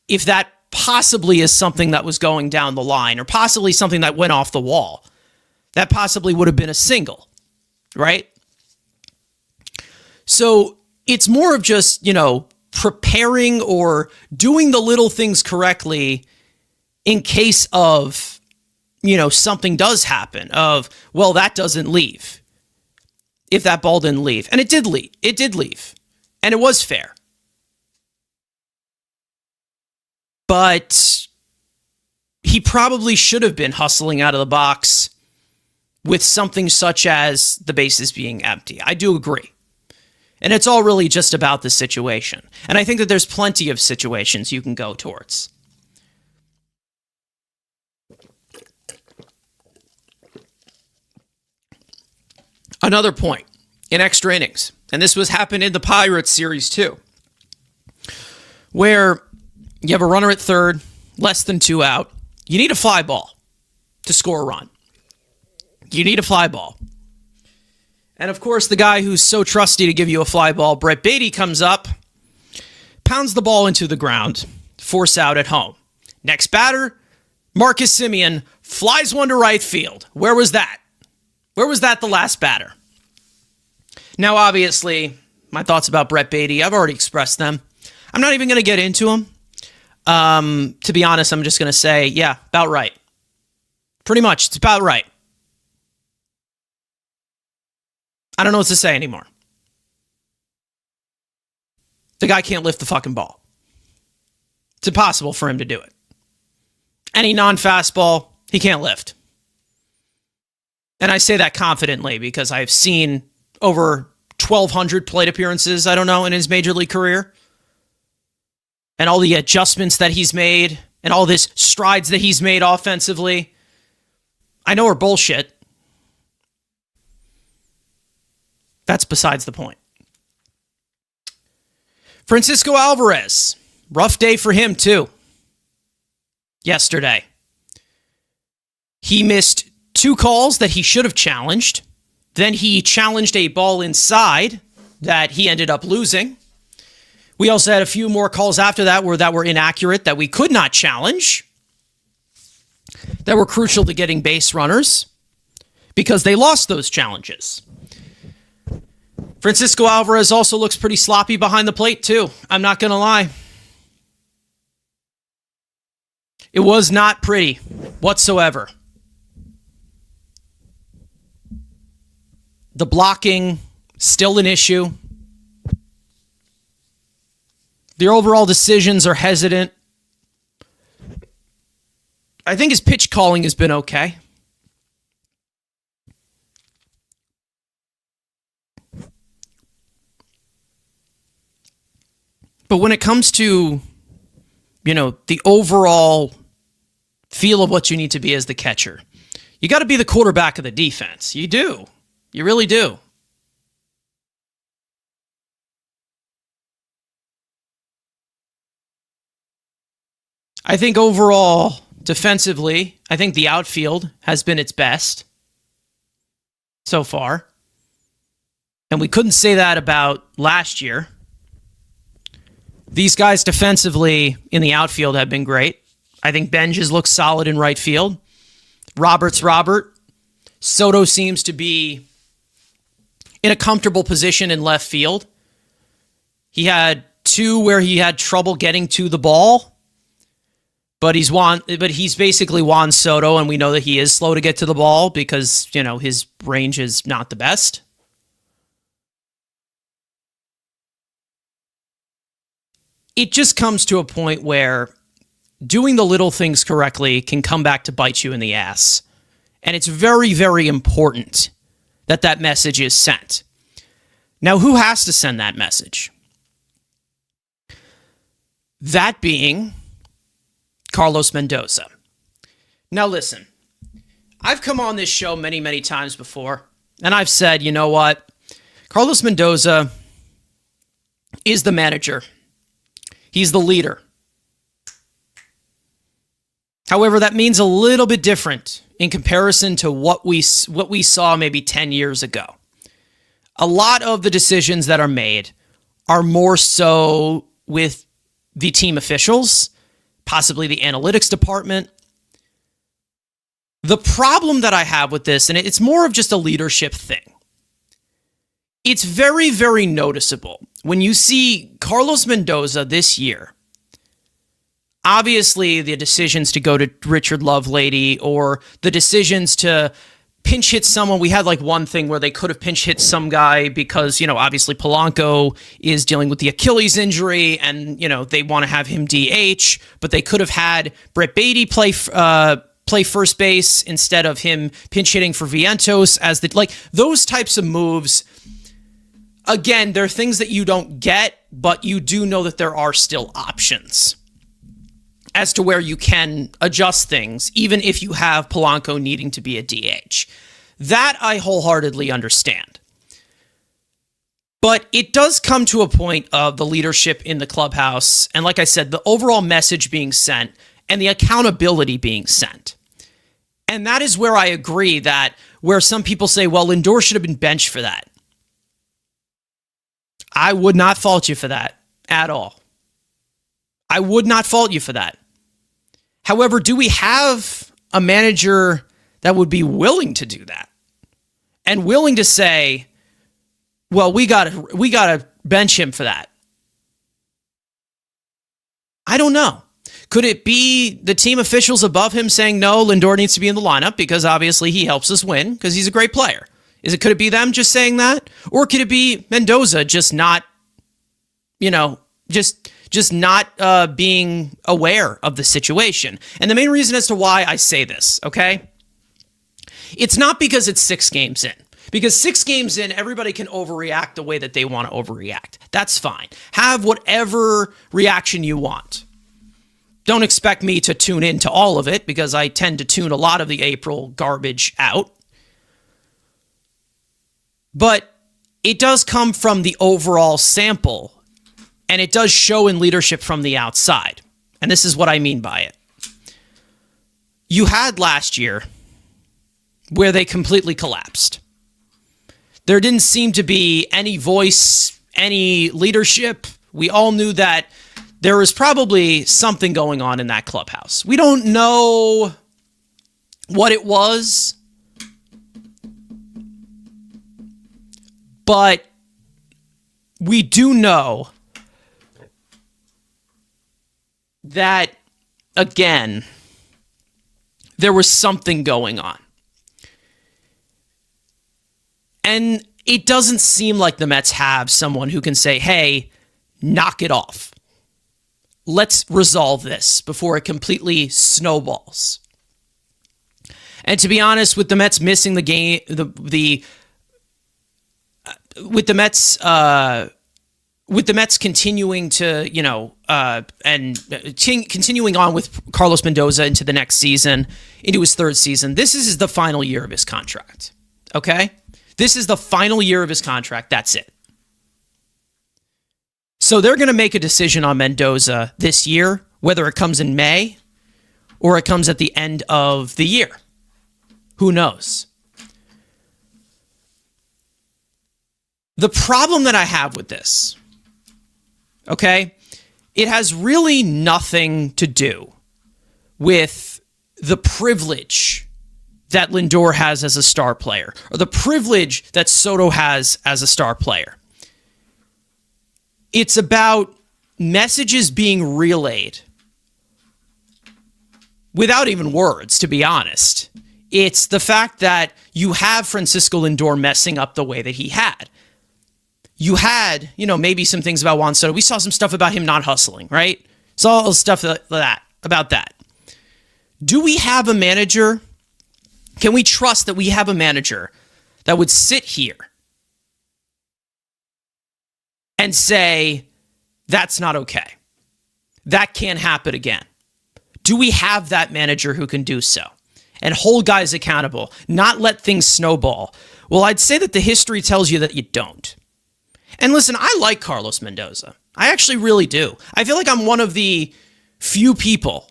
if that possibly is something that was going down the line, or possibly something that went off the wall. That possibly would have been a single, right? So it's more of just, preparing or doing the little things correctly in case of, something does happen that doesn't leave. If that ball didn't leave. And it did leave. It did leave. And it was fair. But he probably should have been hustling out of the box with something such as the bases being empty. I do agree. And it's all really just about the situation. And I think that there's plenty of situations you can go towards. Another point in extra innings, and this was happened in the Pirates series too, where you have a runner at third, less than 2 out. You need a fly ball to score a run. You need a fly ball. And of course, the guy who's so trusty to give you a fly ball, Brett Baty, comes up, pounds the ball into the ground, force out at home. Next batter, Marcus Semien flies one to right field. Where was that? Where was that the last batter? Now, obviously, my thoughts about Brett Baty, I've already expressed them. I'm not even going to get into them. To be honest, I'm just going to say, yeah, about right. Pretty much, it's about right. I don't know what to say anymore. The guy can't lift the fucking ball. It's impossible for him to do it. Any non-fastball, he can't lift. And I say that confidently because I've seen over 1,200 plate appearances, in his major league career. And all the adjustments that he's made and all this strides that he's made offensively, I know are bullshit. That's besides the point. Francisco Alvarez, rough day for him too. Yesterday. He missed 2 calls that he should have challenged. Then he challenged a ball inside that he ended up losing. We also had a few more calls after that were inaccurate, that we could not challenge, that were crucial to getting base runners because they lost those challenges. Francisco Alvarez also looks pretty sloppy behind the plate too. I'm not going to lie. It was not pretty whatsoever. The blocking, still an issue. The overall decisions are hesitant. I think his pitch calling has been okay. But when it comes to, the overall feel of what you need to be as the catcher, you got to be the quarterback of the defense. You do. You really do. I think overall, defensively, I think the outfield has been its best so far. And we couldn't say that about last year. These guys defensively in the outfield have been great. I think Benjes looks solid in right field. Robert's Robert. Soto seems to be in a comfortable position in left field. He had 2 where he had trouble getting to the ball. But he's basically Juan Soto, and we know that he is slow to get to the ball because, his range is not the best. It just comes to a point where doing the little things correctly can come back to bite you in the ass. And it's very, very important that that message is sent. Now, who has to send that message? That being Carlos Mendoza. Now listen, I've come on this show many, many times before, and I've said, you know what? Carlos Mendoza, is the manager. He's the leader. However, that means a little bit different in comparison to what we saw maybe 10 years ago. A lot of the decisions that are made are more so with the team officials, possibly the analytics department. The problem that I have with this, and it's more of just a leadership thing, it's very, very noticeable when you see Carlos Mendoza this year. Obviously, the decisions to go to Richard Lovelady or the decisions to pinch hit someone. We had like one thing where they could have pinch hit some guy because, obviously Polanco is dealing with the Achilles injury and, they want to have him DH, but they could have had Brett Beatty play first base instead of him pinch hitting for Vientos as those types of moves. Again, they're things that you don't get, but you do know that there are still options as to where you can adjust things, even if you have Polanco needing to be a DH. That I wholeheartedly understand. But it does come to a point of the leadership in the clubhouse, and like I said, the overall message being sent and the accountability being sent. And that is where I agree that where some people say, well, Lindor should have been benched for that. I would not fault you for that at all. I would not fault you for that. However, do we have a manager that would be willing to do that and willing to say, well, we gotta bench him for that? I don't know. Could it be the team officials above him saying, no, Lindor needs to be in the lineup because obviously he helps us win because he's a great player? Could it be them just saying that? Or could it be Mendoza just not, just not being aware of the situation? And the main reason as to why I say this, okay? It's not because it's 6 games in. Because 6 games in, everybody can overreact the way that they want to overreact. That's fine. Have whatever reaction you want. Don't expect me to tune into all of it because I tend to tune a lot of the April garbage out. But it does come from the overall sample, and it does show in leadership from the outside. And this is what I mean by it. You had last year where they completely collapsed. There didn't seem to be any voice, any leadership. We all knew that there was probably something going on in that clubhouse. We don't know what it was, but we do know that, again, there was something going on. And it doesn't seem like the Mets have someone who can say, hey, knock it off. Let's resolve this before it completely snowballs. And to be honest, with the Mets missing the game, with the Mets continuing to, continuing on with Carlos Mendoza into the next season, into his 3rd season, this is the final year of his contract. Okay? This is the final year of his contract. That's it. So they're going to make a decision on Mendoza this year, whether it comes in May or it comes at the end of the year. Who knows? The problem that I have with this, okay, it has really nothing to do with the privilege that Lindor has as a star player or the privilege that Soto has as a star player. It's about messages being relayed without even words, to be honest. It's the fact that you have Francisco Lindor messing up the way that he had. You had, maybe some things about Juan Soto. We saw some stuff about him not hustling, right? Saw stuff about that. Do we have a manager? Can we trust that we have a manager that would sit here and say, that's not okay? That can't happen again. Do we have that manager who can do so and hold guys accountable, not let things snowball? Well, I'd say that the history tells you that you don't. And listen, I like Carlos Mendoza. I actually really do. I feel like I'm one of the few people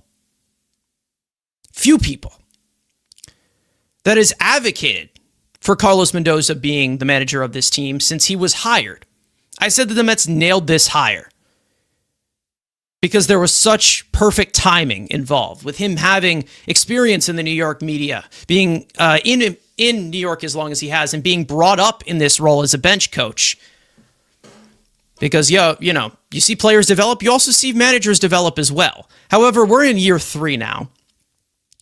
that has advocated for Carlos Mendoza being the manager of this team since he was hired. I said that the Mets nailed this hire because there was such perfect timing involved with him having experience in the New York media, being in New York as long as he has, and being brought up in this role as a bench coach. Because, you see players develop, you also see managers develop as well. However, we're in year 3 now.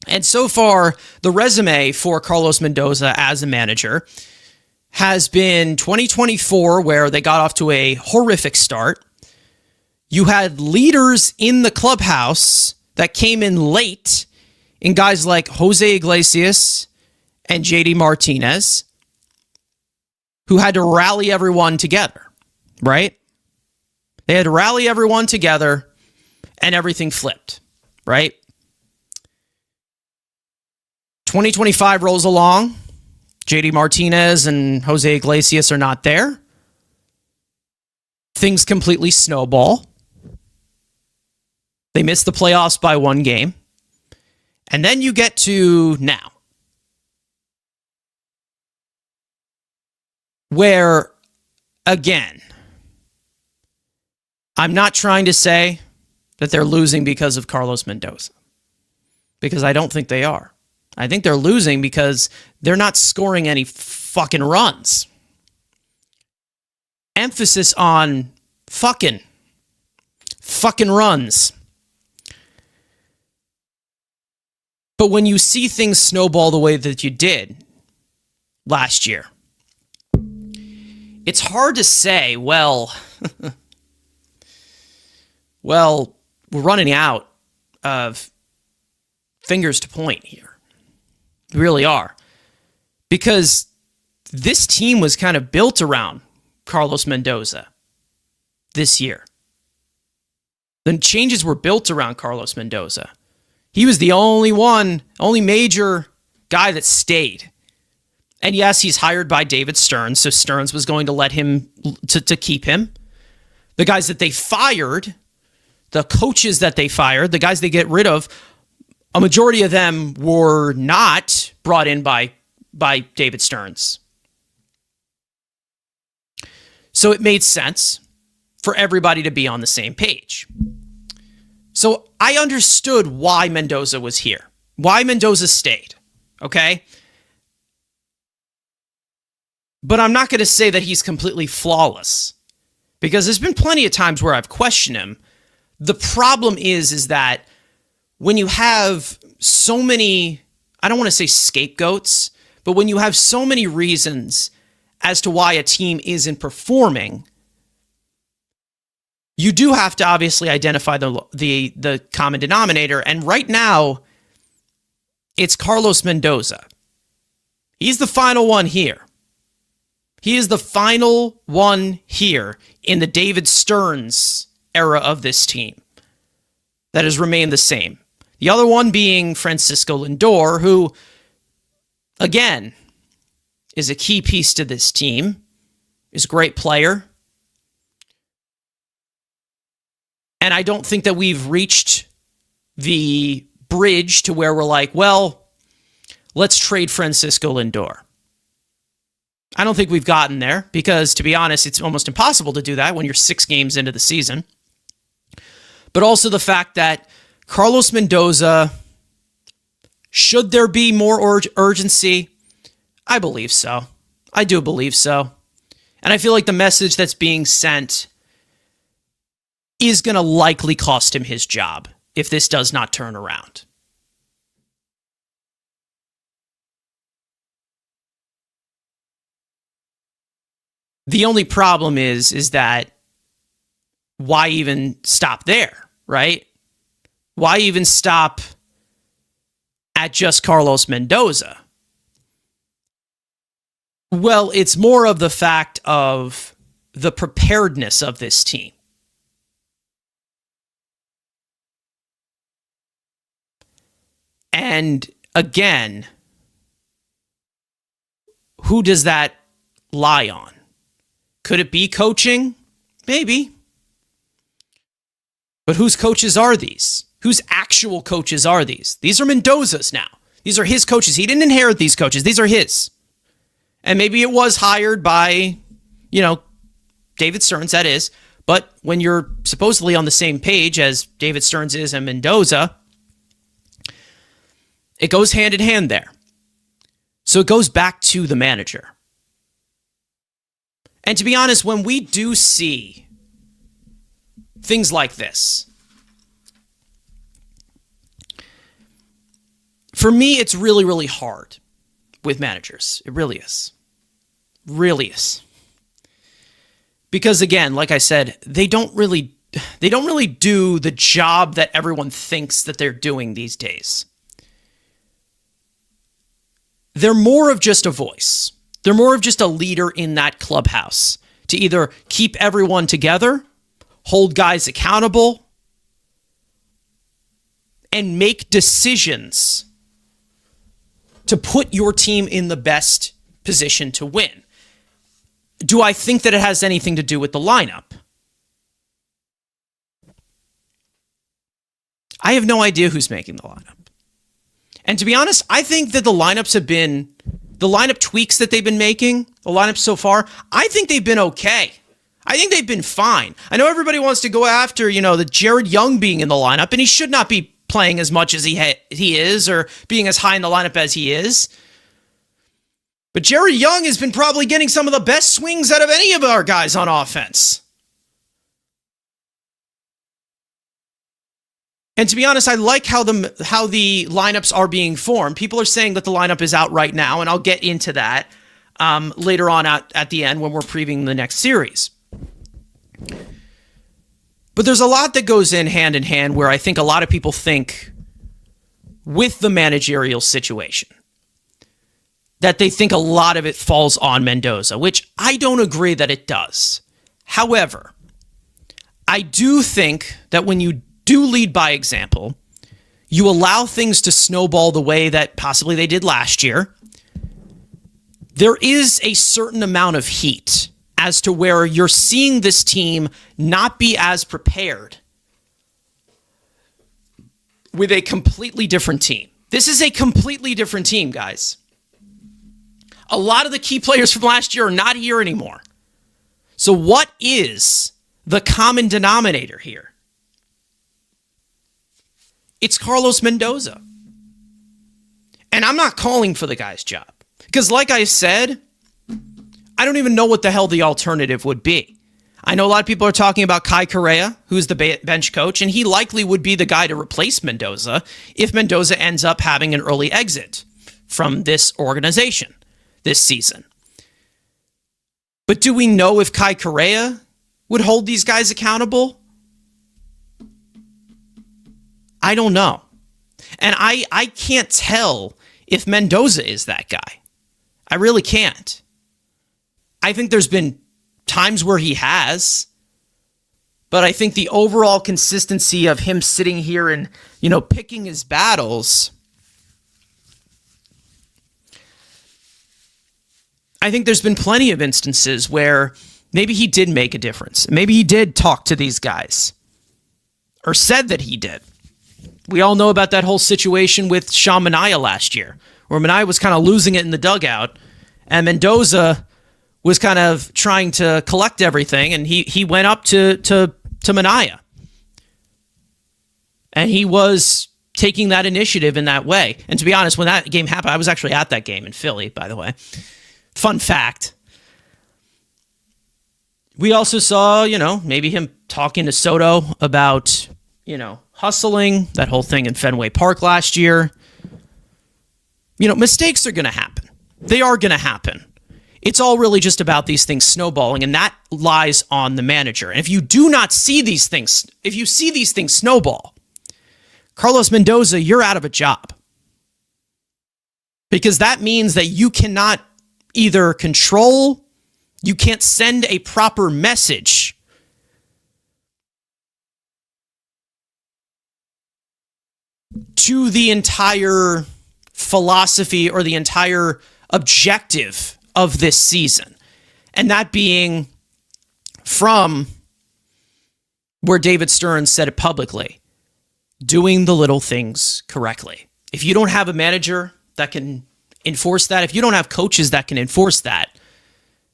And so far, the resume for Carlos Mendoza as a manager has been 2024, where they got off to a horrific start. You had leaders in the clubhouse that came in late in guys like Jose Iglesias and JD Martinez, who had to rally everyone together, right? They had to rally everyone together, and everything flipped, right? 2025 rolls along. JD Martinez and Jose Iglesias are not there. Things completely snowball. They miss the playoffs by 1 game. And then you get to now, where, again, I'm not trying to say that they're losing because of Carlos Mendoza, because I don't think they are. I think they're losing because they're not scoring any fucking runs. Emphasis on fucking runs. But when you see things snowball the way that you did last year, it's hard to say, well, we're running out of fingers to point here. We really are. Because this team was kind of built around Carlos Mendoza this year. The changes were built around Carlos Mendoza. He was the only major guy that stayed. And yes, he's hired by David Stearns, so Stearns was going to let him, to keep him. The guys that they fired, the coaches that they fired, the guys they get rid of, a majority of them were not brought in by David Stearns. So it made sense for everybody to be on the same page. So I understood why Mendoza was here, why Mendoza stayed, okay? But I'm not going to say that he's completely flawless, because there's been plenty of times where I've questioned him. The problem is that when you have so many, I don't want to say scapegoats, but when you have so many reasons as to why a team isn't performing, you do have to obviously identify the common denominator. And right now, it's Carlos Mendoza. He's the final one here. He is the final one here in the David Stearns era of this team that has remained the same. The other one being Francisco Lindor, who, again, is a key piece to this team, is a great player. And I don't think that we've reached the bridge to where we're like, well, let's trade Francisco Lindor. I don't think we've gotten there because, to be honest, it's almost impossible to do that when you're 6 games into the season. But also the fact that Carlos Mendoza, should there be more urgency? I believe so. I do believe so. And I feel like the message that's being sent is going to likely cost him his job if this does not turn around. The only problem is that why even stop there, right? Why even stop at just Carlos Mendoza? Well, it's more of the fact of the preparedness of this team. And again, who does that lie on? Could it be coaching? Maybe. But whose coaches are these? Whose actual coaches are these? These are Mendoza's now. These are his coaches. He didn't inherit these coaches. These are his. And maybe it was hired by, David Stearns, that is. But when you're supposedly on the same page as David Stearns is and Mendoza, it goes hand in hand there. So it goes back to the manager. And to be honest, when we do see things like this, for me, it's really, really hard with managers. It really is. Really is. Because again, like I said, they don't really do the job that everyone thinks that they're doing these days. They're more of just a voice. They're more of just a leader in that clubhouse to either keep everyone together, hold guys accountable, and make decisions to put your team in the best position to win. Do I think that it has anything to do with the lineup? I have no idea who's making the lineup. And to be honest, I think that the lineup tweaks that they've been making, the lineup so far, I think they've been okay. I think they've been fine. I know everybody wants to go after, the Jared Young being in the lineup, and he should not be playing as much as he is or being as high in the lineup as he is. But Jared Young has been probably getting some of the best swings out of any of our guys on offense. And to be honest, I like how the lineups are being formed. People are saying that the lineup is out right now, and I'll get into that later on at the end when we're previewing the next series. But there's a lot that goes hand in hand where I think a lot of people think with the managerial situation that they think a lot of it falls on Mendoza, which I don't agree that it does. However, I do think that when you do lead by example, you allow things to snowball the way that possibly they did last year, there is a certain amount of heat as to where you're seeing this team not be as prepared with a completely different team. This is a completely different team, guys. A lot of the key players from last year are not here anymore. So what is the common denominator here? It's Carlos Mendoza. And I'm not calling for the guy's job. Because like I said, I don't even know what the hell the alternative would be. I know a lot of people are talking about Kai Correa, who's the bench coach, and he likely would be the guy to replace Mendoza if Mendoza ends up having an early exit from this organization this season. But do we know if Kai Correa would hold these guys accountable? I don't know. And I can't tell if Mendoza is that guy. I really can't. I think there's been times where he has, but I think the overall consistency of him sitting here and, picking his battles, I think there's been plenty of instances where maybe he did make a difference. Maybe he did talk to these guys or said that he did. We all know about that whole situation with Sean Manaea last year, where Manaea was kind of losing it in the dugout, and Mendoza was kind of trying to collect everything, and he went up to Manaea. And he was taking that initiative in that way. And to be honest, when that game happened, I was actually at that game in Philly, by the way. Fun fact. We also saw, maybe him talking to Soto about, hustling, that whole thing in Fenway Park last year. Mistakes are going to happen. They are going to happen. It's all really just about these things snowballing, and that lies on the manager. And if you do not see these things, if you see these things snowball, Carlos Mendoza, you're out of a job. Because that means that you cannot either control, you can't send a proper message to the entire philosophy or the entire objective of this season. And that being from where David Stern said it publicly, doing the little things correctly. If you don't have a manager that can enforce that, if you don't have coaches that can enforce that,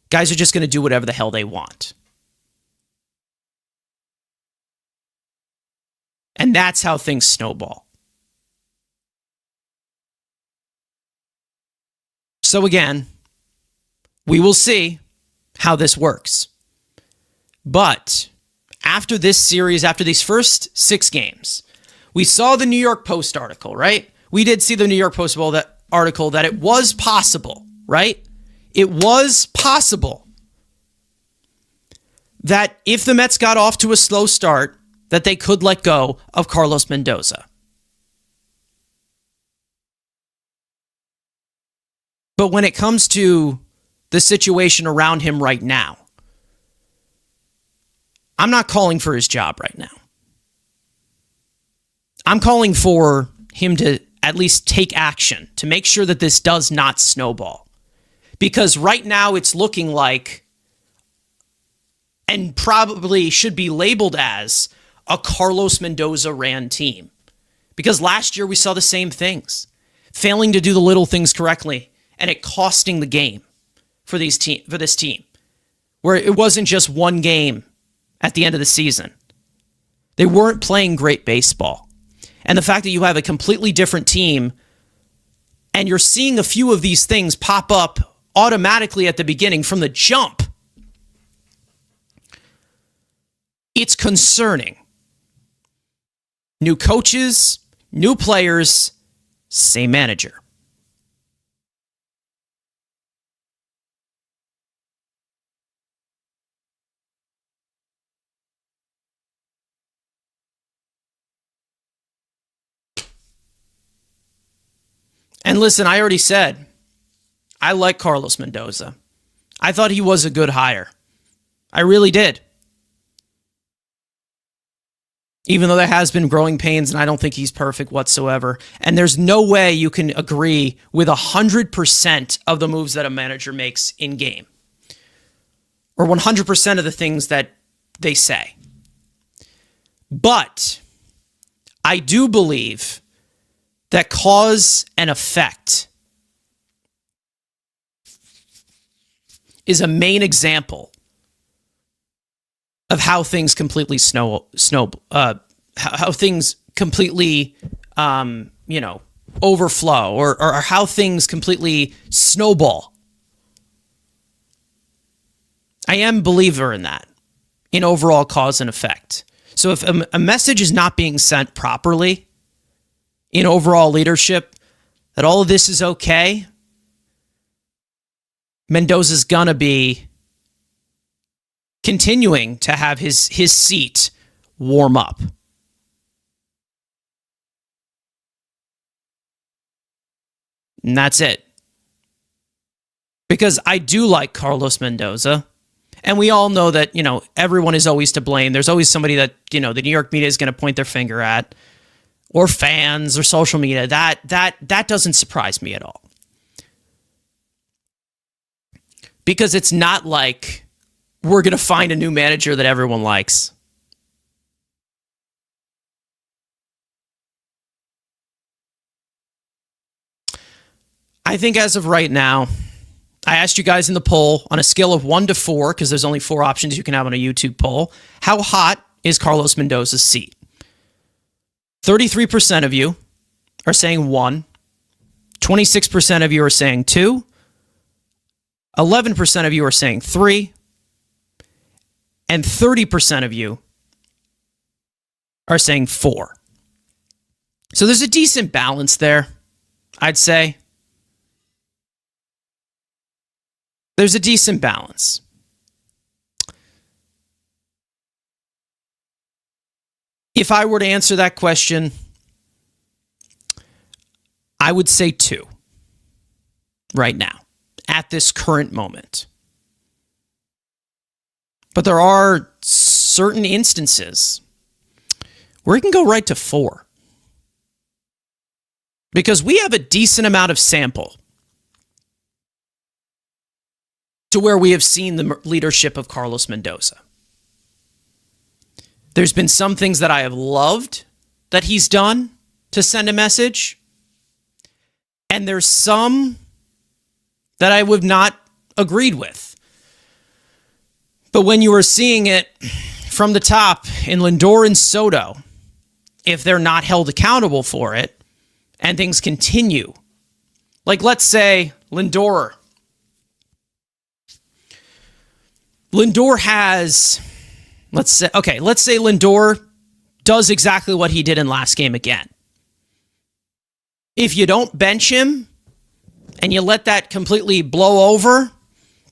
guys are just going to do whatever the hell they want. And that's how things snowball. So again, we will see how this works. But after this series, after these first 6 games, we saw the New York Post article, right? We did see the New York Post article that it was possible, right? It was possible that if the Mets got off to a slow start, that they could let go of Carlos Mendoza. But when it comes to the situation around him right now, I'm not calling for his job right now. I'm calling for him to at least take action to make sure that this does not snowball. Because right now it's looking like, and probably should be labeled as, a Carlos Mendoza ran team. Because last year we saw the same things. Failing to do the little things correctly and it costing the game for this team. Where it wasn't just one game at the end of the season. They weren't playing great baseball. And the fact that you have a completely different team and you're seeing a few of these things pop up automatically at the beginning from the jump, it's concerning. New coaches, new players, same manager. And listen, I already said, I like Carlos Mendoza. I thought he was a good hire. I really did. Even though there has been growing pains, and I don't think he's perfect whatsoever. And there's no way you can agree with 100% of the moves that a manager makes in game. Or 100% of the things that they say. But I do believe that cause and effect is a main example of how things completely how things completely, overflow or how things completely snowball. I am a believer in that, in overall cause and effect. So if a message is not being sent properly in overall leadership, that all of this is okay, Mendoza's gonna be continuing to have his seat warm up. And that's it. Because I do like Carlos Mendoza. And we all know that, everyone is always to blame. There's always somebody that, the New York media is going to point their finger at, or fans or social media. That doesn't surprise me at all. Because it's not like we're going to find a new manager that everyone likes. I think as of right now, I asked you guys in the poll on a scale of 1 to 4, because there's only 4 options you can have on a YouTube poll. How hot is Carlos Mendoza's seat? 33% of you are saying 1. 26% of you are saying 2. 11% of you are saying 3. And 30% of you are saying 4. So there's a decent balance there, I'd say. There's a decent balance. If I were to answer that question, I would say 2 right now, at this current moment. But there are certain instances where it can go right to 4. Because we have a decent amount of sample to where we have seen the leadership of Carlos Mendoza. There's been some things that I have loved that he's done to send a message. And there's some that I would not agreed with. But when you are seeing it from the top in Lindor and Soto, if they're not held accountable for it and things continue, like let's say Lindor has, let's say Lindor does exactly what he did in last game again. If you don't bench him and you let that completely blow over,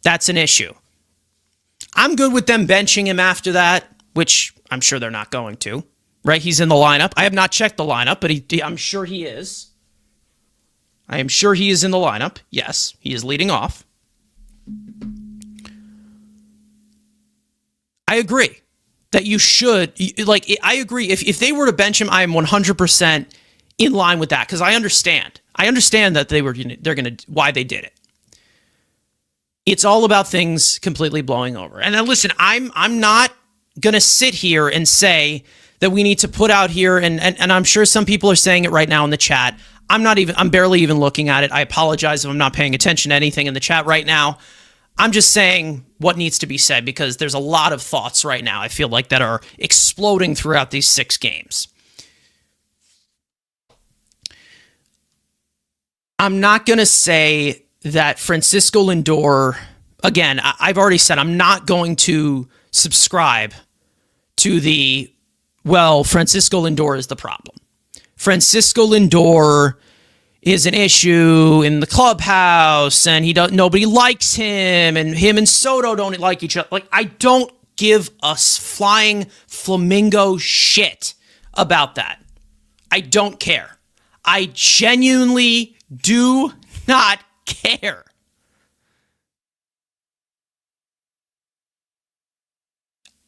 that's an issue. I'm good with them benching him after that, which I'm sure they're not going to, right? He's in the lineup. I have not checked the lineup, but I'm sure he is. I am sure he is in the lineup. Yes, he is leading off. I agree that you should, I agree. If they were to bench him, I am 100% in line with that because I understand. I understand that why they did it. It's all about things completely blowing over. And then listen, I'm not going to sit here and say that we need to put out here, and I'm sure some people are saying it right now in the chat. I'm barely even looking at it. I apologize if I'm not paying attention to anything in the chat right now. I'm just saying what needs to be said because there's a lot of thoughts right now, I feel like, that are exploding throughout these 6 games. I'm not going to say that Francisco Lindor, again, I've already said I'm not going to subscribe to Francisco Lindor is the problem. Francisco Lindor is an issue in the clubhouse, and nobody likes him, and him and Soto don't like each other. Like, I don't give a flying flamingo shit about that. I don't care. I genuinely do not care.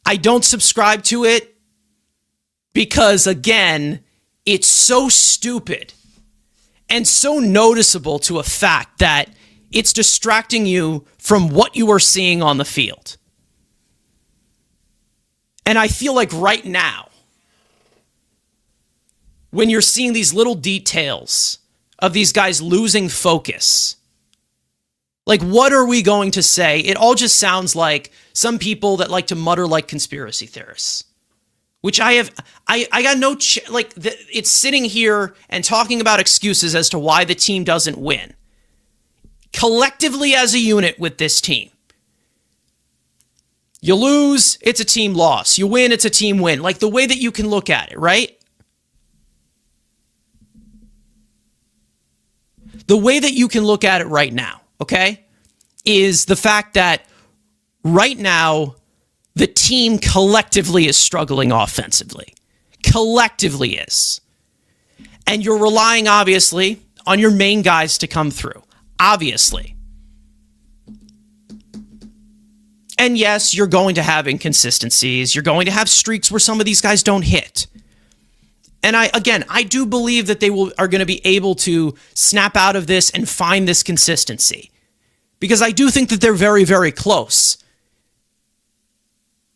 I don't subscribe to it because, again, it's so stupid and so noticeable to a fact that it's distracting you from what you are seeing on the field. And I feel like right now, when you're seeing these little details of these guys losing focus, like, what are we going to say? It all just sounds like some people that like to mutter like conspiracy theorists. Which I got no, it's sitting here and talking about excuses as to why the team doesn't win. Collectively as a unit with this team. You lose, it's a team loss. You win, it's a team win. Like the way that you can look at it, right? The way that you can look at it right now, okay, is the fact that right now, the team collectively is struggling offensively. Collectively is. And you're relying, obviously, on your main guys to come through. Obviously. And yes, you're going to have inconsistencies. You're going to have streaks where some of these guys don't hit. And I do believe that they are going to be able to snap out of this and find this consistency. Because I do think that they're very, very close.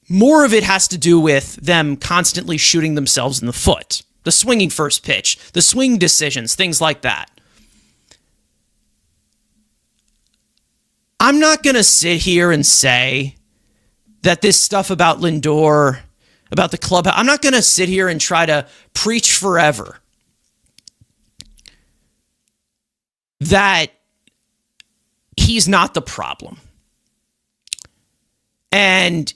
More of it has to do with them constantly shooting themselves in the foot. The swinging first pitch, the swing decisions, things like that. I'm not going to sit here and say that this stuff about Lindor, about the club, I'm not going to sit here and try to preach forever that he's not the problem. And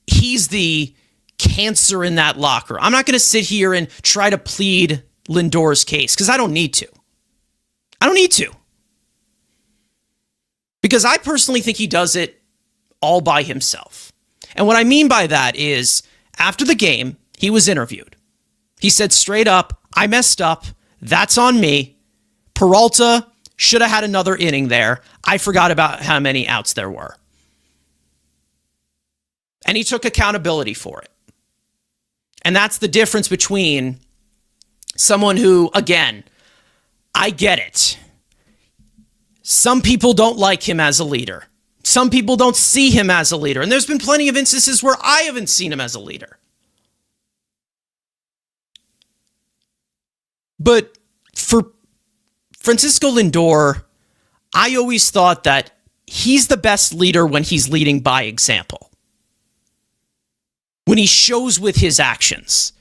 he's the cancer in that locker. I'm not going to sit here and try to plead Lindor's case because I don't need to. I don't need to. Because I personally think he does it all by himself. And what I mean by that is, after the game, he was interviewed. He said straight up, I messed up. That's on me. Peralta should have had another inning there. I forgot about how many outs there were. And he took accountability for it. And that's the difference between someone who, again, I get it. Some people don't like him as a leader. Some people don't see him as a leader. And there's been plenty of instances where I haven't seen him as a leader. But for Francisco Lindor, I always thought that he's the best leader when he's leading by example. When he shows with his actions.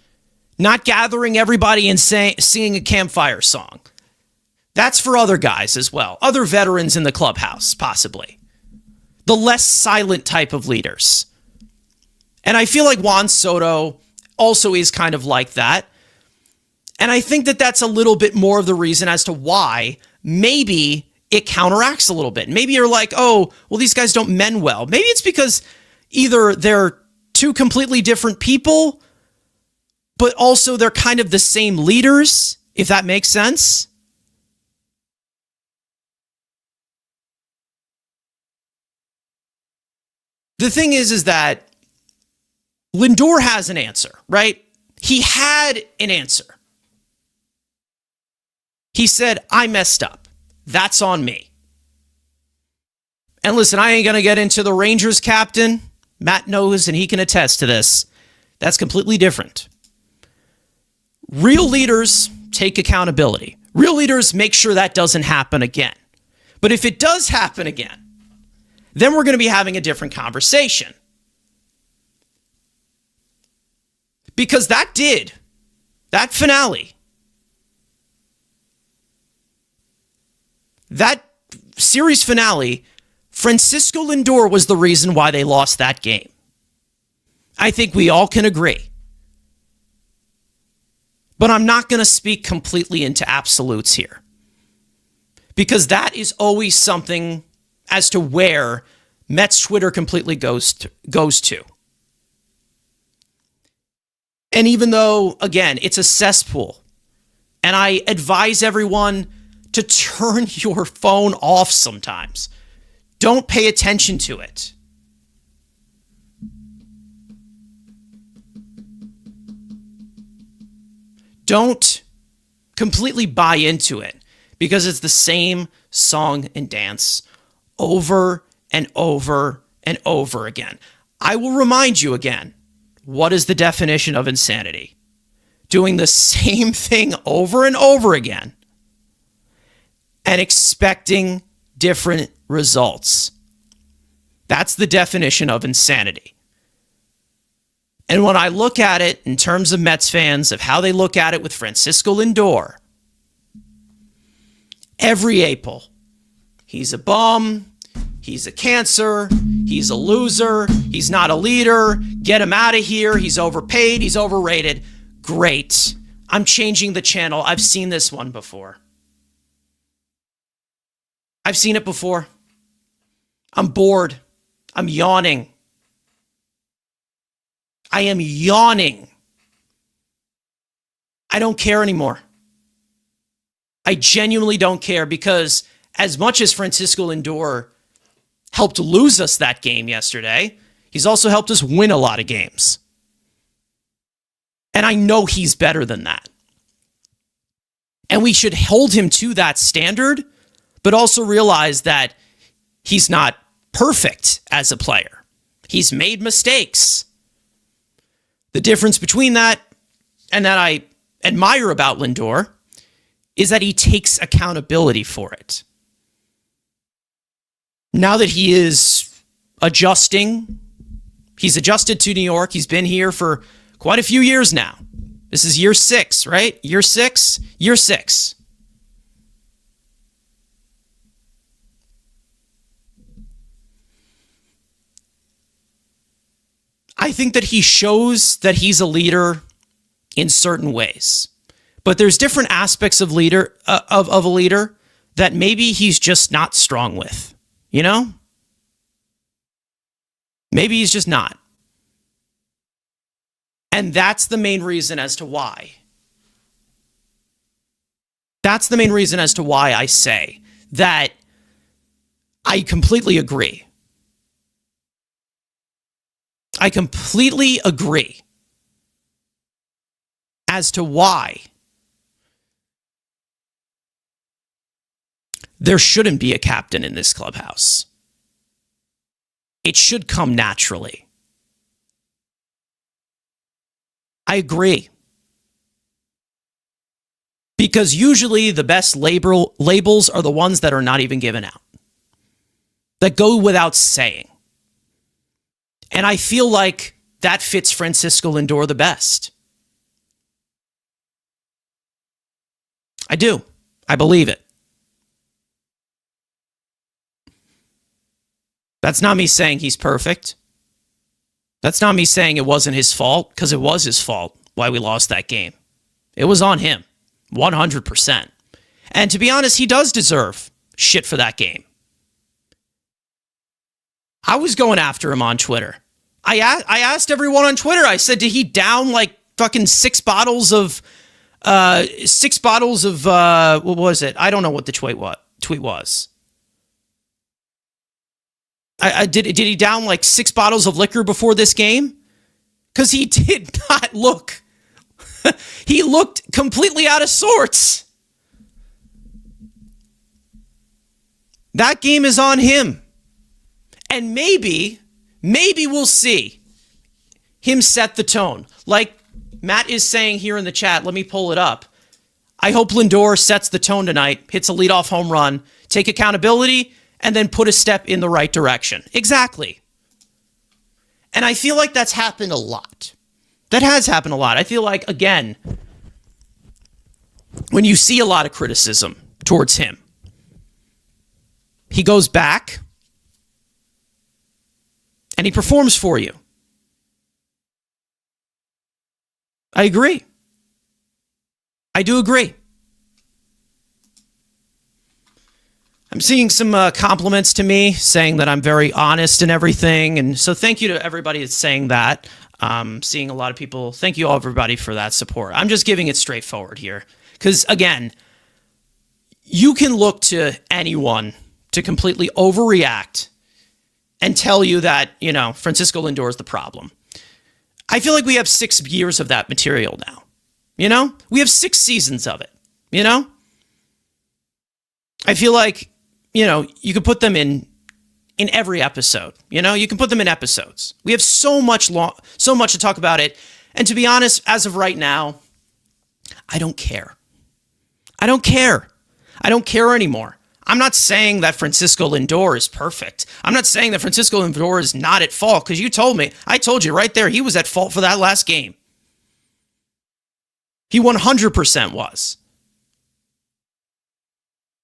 Not gathering everybody and singing a campfire song. That's for other guys as well. Other veterans in the clubhouse, possibly. The less silent type of leaders. And I feel like Juan Soto also is kind of like that. And I think that that's a little bit more of the reason as to why maybe it counteracts a little bit. Maybe you're like, oh, well, these guys don't mend well. Maybe it's because either they're two completely different people, but also they're kind of the same leaders, if that makes sense. The thing is that Lindor has an answer, right? He had an answer. He said, I messed up. That's on me. And listen, I ain't going to get into the Rangers captain. Matt knows, and he can attest to this. That's completely different. Real leaders take accountability. Real leaders make sure that doesn't happen again. But if it does happen again, then we're going to be having a different conversation. Because that finale, that series finale, Francisco Lindor was the reason why they lost that game. I think we all can agree. But I'm not going to speak completely into absolutes here. Because that is always something as to where Mets Twitter completely goes to. And even though, again, it's a cesspool, and I advise everyone to turn your phone off sometimes. Don't pay attention to it. Don't completely buy into it because it's the same song and dance over and over and over again. I will remind you again, what is the definition of insanity? Doing the same thing over and over again and expecting different results. That's the definition of insanity. And when I look at it in terms of Mets fans, of how they look at it with Francisco Lindor, every April, he's a bum, he's a cancer, he's a loser, he's not a leader, get him out of here, he's overpaid, he's overrated. Great. I'm changing the channel. I've seen this one before. I've seen it before. I'm bored. I'm yawning. I am yawning. I don't care anymore. I genuinely don't care because as much as Francisco Lindor helped lose us that game yesterday, he's also helped us win a lot of games. And I know he's better than that. And we should hold him to that standard, but also realize that he's not perfect as a player. He's made mistakes. The difference between that and that I admire about Lindor is that he takes accountability for it. Now that he is adjusting, he's adjusted to New York. He's been here for quite a few years now. This is year 6, right? Year 6? Year 6. I think that he shows that he's a leader in certain ways. But there's different aspects of a leader that maybe he's just not strong with. You know? Maybe he's just not. And that's the main reason as to why. That's the main reason as to why I say that I completely agree. I completely agree as to why there shouldn't be a captain in this clubhouse. it should come naturally. I agree. Because usually the best labels are the ones that are not even given out, that go without saying. And I feel like that fits Francisco Lindor the best. I do. I believe it. That's not me saying he's perfect. That's not me saying it wasn't his fault, because it was his fault why we lost that game. It was on him, 100%. And to be honest, he does deserve shit for that game. I was going after him on Twitter. I asked everyone on Twitter, I said, did he down like fucking six bottles of, what was it? I don't know what the tweet was. Did he down like 6 bottles of liquor before this game? Because he did not look. He looked completely out of sorts. That game is on him. And maybe we'll see him set the tone. Like Matt is saying here in the chat, let me pull it up. I hope Lindor sets the tone tonight, hits a leadoff home run, take accountability, and then put a step in the right direction. Exactly. And I feel like that's happened a lot. That has happened a lot. I feel like, again, when you see a lot of criticism towards him, he goes back and he performs for you. I agree. I do agree. I'm seeing some compliments to me saying that I'm very honest and everything. And so thank you to everybody that's saying that. Seeing a lot of people. Thank you all, everybody, for that support. I'm just giving it straightforward here. Because, again, you can look to anyone to completely overreact and tell you that, Francisco Lindor is the problem. I feel like we have 6 years of that material now. We have 6 seasons of it. I feel like, you could put them in every episode. You can put them in episodes. We have so much to talk about it. And to be honest, as of right now, I don't care. I don't care anymore. I'm not saying that Francisco Lindor is perfect. I'm not saying that Francisco Lindor is not at fault, because I told you right there, he was at fault for that last game. He 100% was.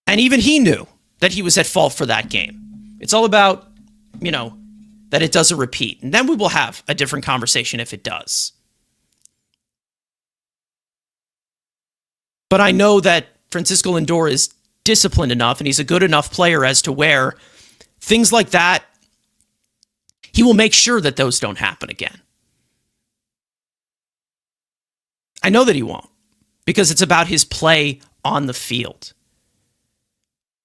And even he knew that he was at fault for that game. It's all about, that it doesn't repeat. And then we will have a different conversation if it does. But I know that Francisco Lindor is disciplined enough and he's a good enough player as to where things like that, he will make sure that those don't happen again. I know that he won't, because it's about his play on the field.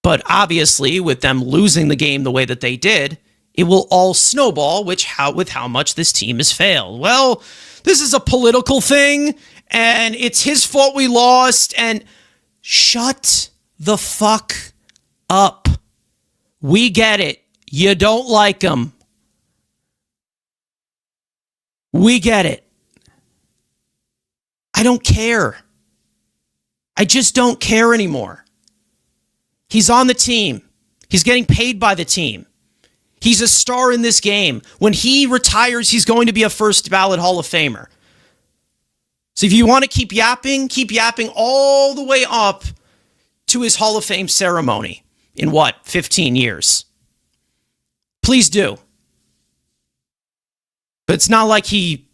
But obviously, with them losing the game the way that they did, it will all snowball, with how much this team has failed. Well, this is a political thing, and it's his fault we lost, and shut the fuck up. We get it. You don't like him. We get it. I don't care. I just don't care anymore. He's on the team. He's getting paid by the team. He's a star in this game. When he retires, he's going to be a first ballot Hall of Famer. So if you want to keep yapping all the way up to his Hall of Fame ceremony in 15 years? Please do. But it's not like he,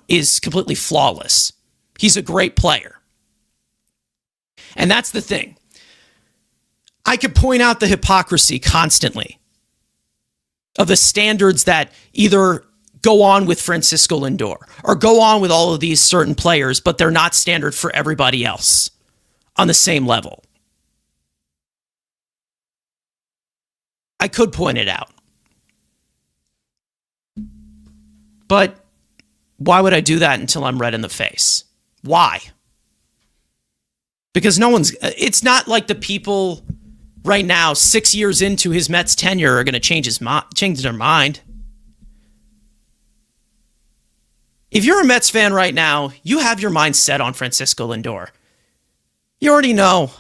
is completely flawless. He's a great player. And that's the thing. I could point out the hypocrisy constantly of the standards that either go on with Francisco Lindor or go on with all of these certain players, but they're not standard for everybody else on the same level. I could point it out. But why would I do that until I'm red in the face? Why? Because it's not like the people right now, 6 years into his Mets tenure, are going to change their mind. If you're a Mets fan right now, you have your mind set on Francisco Lindor. You already know.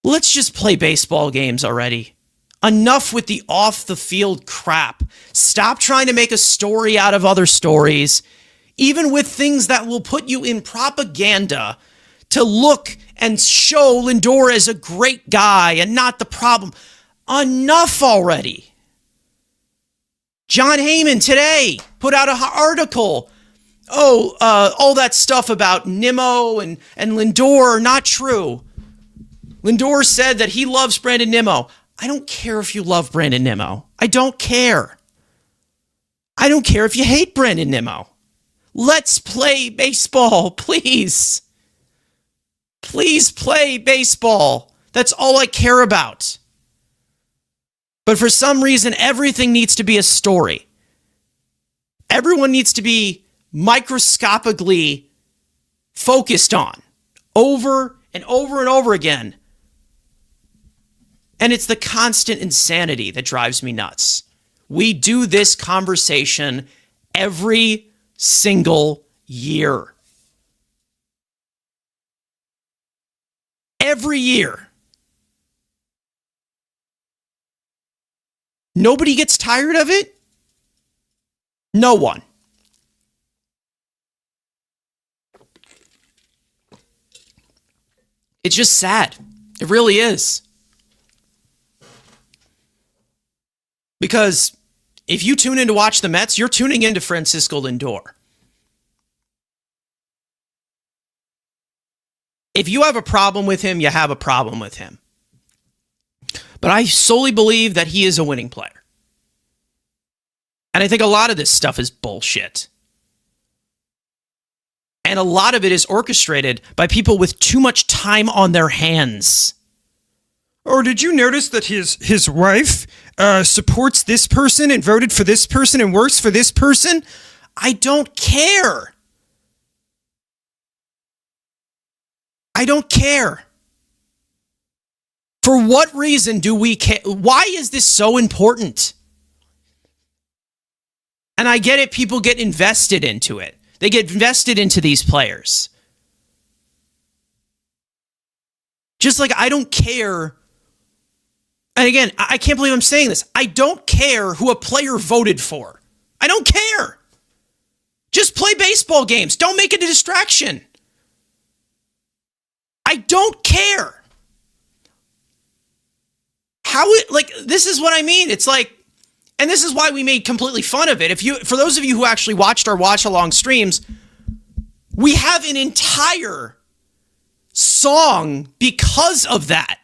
Let's just play baseball games already. Enough with the off-the-field crap. Stop trying to make a story out of other stories, even with things that will put you in propaganda to look and show Lindor as a great guy and not the problem. Enough already. John Heyman today put out an article. All that stuff about Nimmo and Lindor are not true. Lindor said that he loves Brandon Nimmo. I don't care if you love Brandon Nimmo. I don't care. I don't care if you hate Brandon Nimmo. Let's play baseball, please. Please play baseball. That's all I care about. But for some reason, everything needs to be a story. Everyone needs to be microscopically focused on over and over and over again. And it's the constant insanity that drives me nuts. We do this conversation every single year. Every year. Nobody gets tired of it? No one. It's just sad. It really is. Because if you tune in to watch the Mets, you're tuning into Francisco Lindor. If you have a problem with him, you have a problem with him. But I solely believe that he is a winning player. And I think a lot of this stuff is bullshit. And a lot of it is orchestrated by people with too much time on their hands. Or did you notice that his wife supports this person and voted for this person and works for this person? I don't care. I don't care. For what reason do we care? Why is this so important? And I get it, people get invested into it. They get invested into these players. Just like I don't care. And again, I can't believe I'm saying this. I don't care who a player voted for. I don't care. Just play baseball games. Don't make it a distraction. I don't care. This is what I mean. It's like, and this is why we made completely fun of it. For those of you who actually watched our watch-along streams, we have an entire song because of that.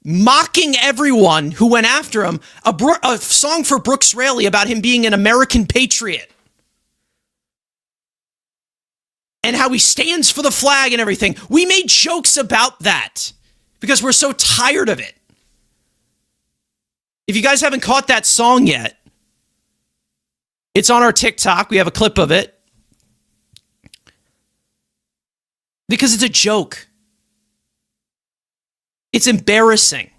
Mocking everyone who went after him. A song for Brooks Raley about him being an American patriot. And how he stands for the flag and everything. We made jokes about that because we're so tired of it. If you guys haven't caught that song yet, it's on our TikTok. We have a clip of it. Because it's a joke. It's embarrassing.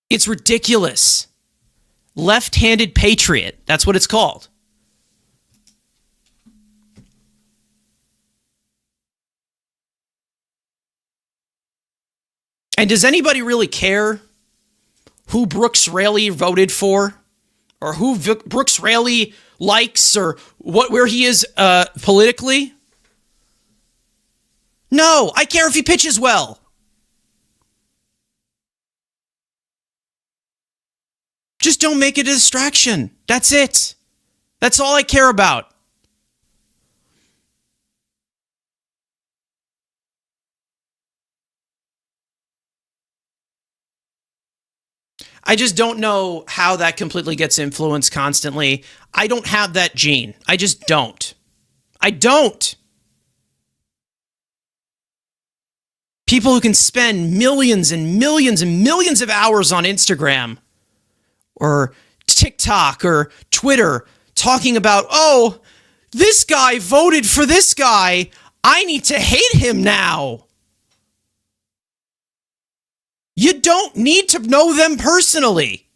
It's ridiculous. Left-handed patriot. That's what it's called. And does anybody really care who Brooks Raley voted for? Or who Brooks Raley likes? Or where he is politically? No, I care if he pitches well. Just don't make it a distraction. That's it. That's all I care about. I just don't know how that completely gets influenced constantly. I don't have that gene. I just don't. I don't. People who can spend millions and millions and millions of hours on Instagram or TikTok or Twitter talking about, oh, this guy voted for this guy. I need to hate him now. You don't need to know them personally.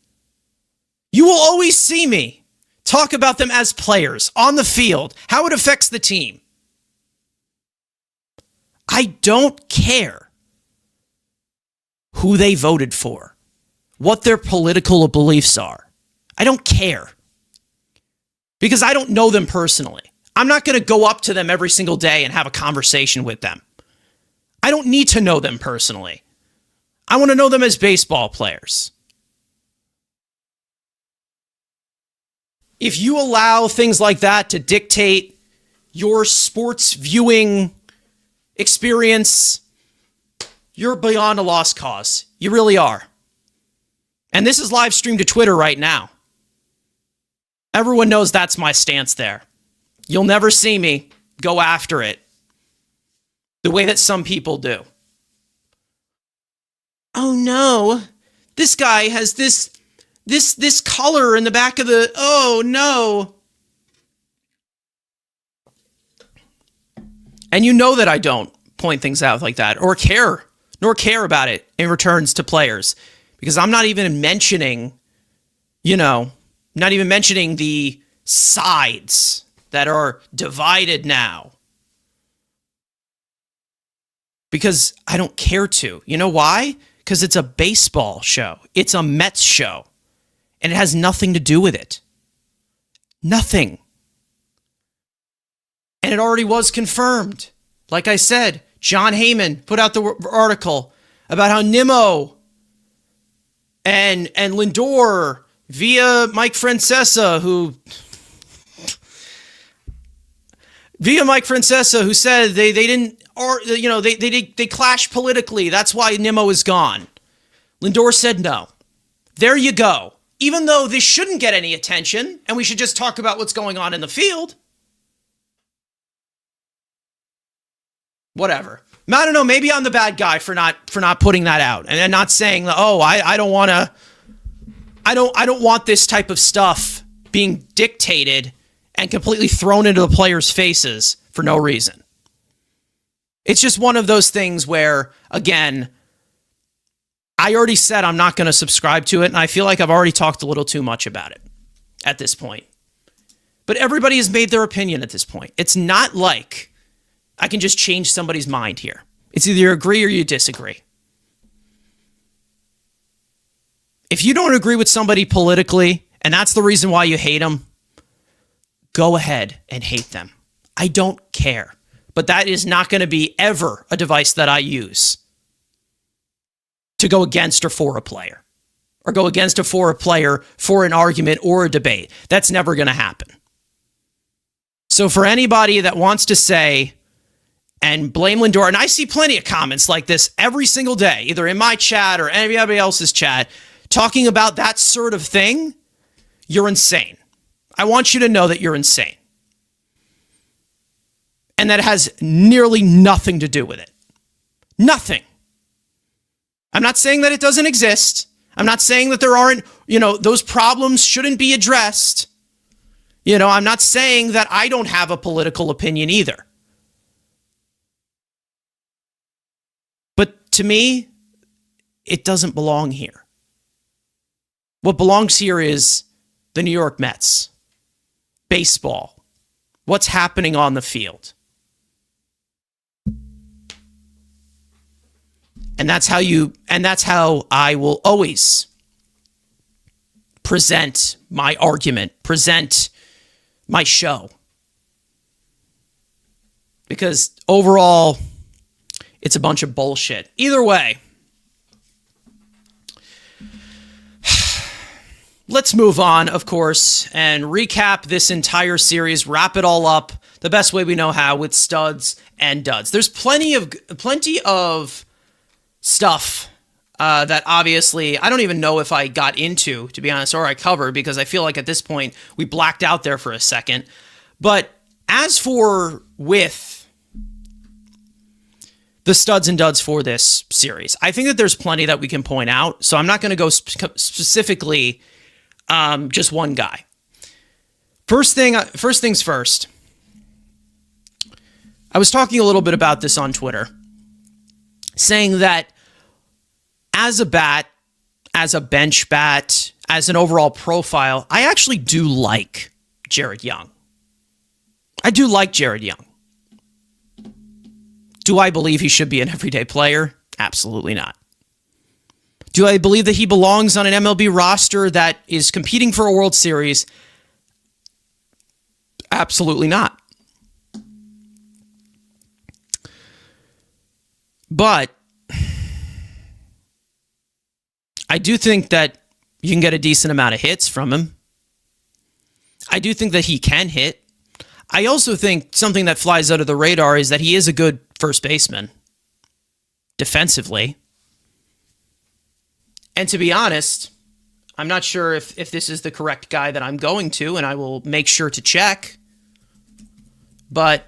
You will always see me talk about them as players on the field, how it affects the team. I don't care who they voted for, what their political beliefs are. I don't care because I don't know them personally. I'm not going to go up to them every single day and have a conversation with them. I don't need to know them personally. I want to know them as baseball players. If you allow things like that to dictate your sports viewing experience, you're beyond a lost cause. You really are. And this is live streamed to Twitter right now. Everyone knows that's my stance there. You'll never see me go after it the way that some people do. Oh no, this guy has this color in the back of the, oh no. And you know that I don't point things out like that or care, nor care about it in returns to players, because I'm not even mentioning, not even mentioning the sides that are divided now. Because I don't care to. You know why? Because it's a baseball show. It's a Mets show. And it has nothing to do with it. Nothing. And it already was confirmed. Like I said, John Heyman put out the article about how Nimmo and Lindor via Mike Francesa, who said they didn't, or they clashed politically. That's why Nimmo is gone. Lindor said no. There you go. Even though this shouldn't get any attention, and we should just talk about what's going on in the field. Whatever. I don't know. Maybe I'm the bad guy for not putting that out and not saying, oh, I don't want this type of stuff being dictated and completely thrown into the players' faces for no reason. It's just one of those things where, again, I already said I'm not going to subscribe to it, and I feel like I've already talked a little too much about it at this point. But everybody has made their opinion at this point. It's not like I can just change somebody's mind here. It's either you agree or you disagree. If you don't agree with somebody politically, and that's the reason why you hate them, go ahead and hate them. I don't care. But that is not going to be ever a device that I use to go against or for a player, or go against or for a player for an argument or a debate. That's never going to happen. So for anybody that wants to say and blame Lindor, and I see plenty of comments like this every single day, either in my chat or anybody else's chat, talking about that sort of thing, you're insane. I want you to know that you're insane. And that has nearly nothing to do with it. Nothing. I'm not saying that it doesn't exist. I'm not saying that there aren't, those problems shouldn't be addressed. I'm not saying that I don't have a political opinion either. But to me, it doesn't belong here. What belongs here is the New York Mets, baseball, what's happening on the field. And that's how I will always present my argument, present my show. Because overall, it's a bunch of bullshit. Either way, let's move on, of course, and recap this entire series, wrap it all up the best way we know how with studs and duds. There's plenty of stuff that obviously I don't even know if I got into, to be honest, or I covered, because I feel like at this point we blacked out there for a second. But as for with the studs and duds for this series, I think that there's plenty that we can point out. So I'm not going to go specifically just one guy. First things first. I was talking a little bit about this on Twitter, saying that as a bat, as a bench bat, as an overall profile, I actually do like Jared Young. I do like Jared Young. Do I believe he should be an everyday player? Absolutely not. Do I believe that he belongs on an MLB roster that is competing for a World Series? Absolutely not. But I do think that you can get a decent amount of hits from him. I do think that he can hit. I also think something that flies under the radar is that he is a good first baseman defensively. And to be honest, I'm not sure if this is the correct guy that I'm going to, and I will make sure to check. But